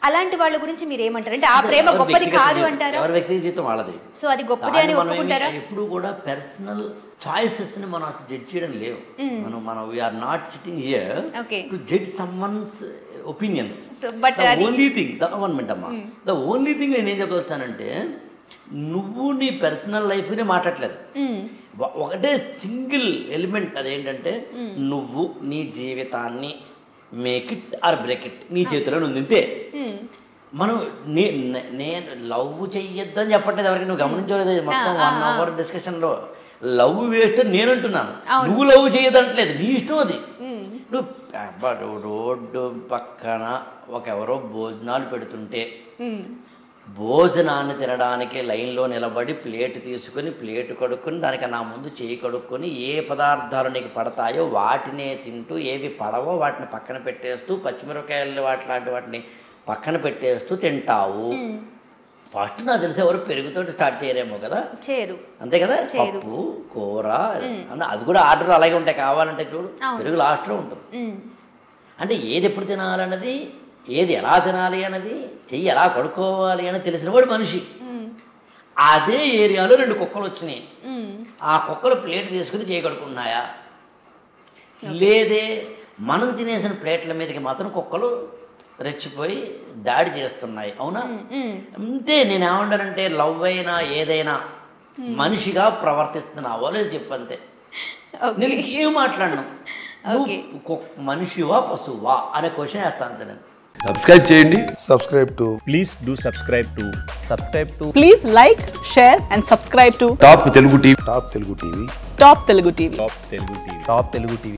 అలాంటి వాళ్ళ గురించి మీరు ఏమంటారు? అంటే ఆ ప్రేమ గొప్పది కాదు అంటారా? ఎవరి వ్యక్తిగత జీవితం వాళ్ళది. సో అది గొప్పది అని ఒప్పుకుంటారా? ఎప్పుడు కూడా పర్సనల్ చాయిసెస్ని మనం అసలు జడ్జ్ చేయడం లేవు. మనం we are not sitting here to judge someone's opinions. But only thing one minute అమ్మా, ద ఓన్లీ థింగ్ నేను ఏం చెప్పొచ్చానంటే నువ్వు నీ పర్సనల్ లైఫ్ని మాట్లాడలేదు. ఒకటే సింగిల్ ఎలిమెంట్ అదేంటంటే నువ్వు నీ జీవితాన్ని make it or break it నీ చేతిలో ఉంది అంతే. మనం నేను లవ్ చెయ్యొద్దు అని చెప్పట్లేదు ఎవరికి, నువ్వు గమనించలేదు మొత్తం 1 hour డిస్కషన్లో. లవ్ వేస్ట్ అని నేను అంటున్నాను, నువ్వు లవ్ చేయదంటలేదు, నీ ఇష్టం అది. నువ్వు రోడ్డు పక్కన ఎవరో భోజనాలు పెడుతుంటే భోజనాన్ని తినడానికి లైన్లో నిలబడి ప్లేట్ తీసుకొని ప్లేట్ కడుక్కొని దానికి నా ముందు చేయి కడుక్కొని ఏ పదార్థాలు నీకు పడతాయో వాటినే తింటూ ఏవి పడవో వాటిని పక్కన పెట్టేస్తూ పచ్చిమిరపకాయలు వాటిని పక్కన పెట్టేస్తూ తింటావు. ఫస్ట్ నాకు తెలిసి ఎవరు పెరుగుతోటి స్టార్ట్ చేయరేమో కదా, చేయరు అంతే కదా. పప్పు కూర అది కూడా ఆర్డర్ అలాగే ఉంటాయి, కావాలంటే చూడు పెరుగు లాస్ట్లో ఉంటుంది. అంటే ఏది ఎప్పుడు తినాలన్నది, ఏది ఎలా తినాలి అన్నది, చెయ్యి ఎలా కడుక్కోవాలి అని తెలిసినవాడు మనిషి. అదే ఏరియాలో 2 కుక్కలు వచ్చినాయి, ఆ కుక్కలు ప్లేట్ తీసుకుని చేయి కడుక్కున్నాయా? లేదే, మనం తినేసిన ప్లేట్ల మీదకి మాత్రం కుక్కలు రెచ్చిపోయి దాడి చేస్తున్నాయి. అవునా? అంతే. నేను ఏమంటానంటే లవ్ అయినా ఏదైనా మనిషిగా ప్రవర్తిస్తున్నావో లేదు చెప్పంతే. నేను ఏం మాట్లాడినా మనిషివా పశువా అనే క్వశ్చన్ వేస్తాను అంతే. నేను సబ్స్క్రైబ్ చేయండి. Please do subscribe to. Please like, share and subscribe to top Telugu TV. Top Telugu TV. Top Telugu TV.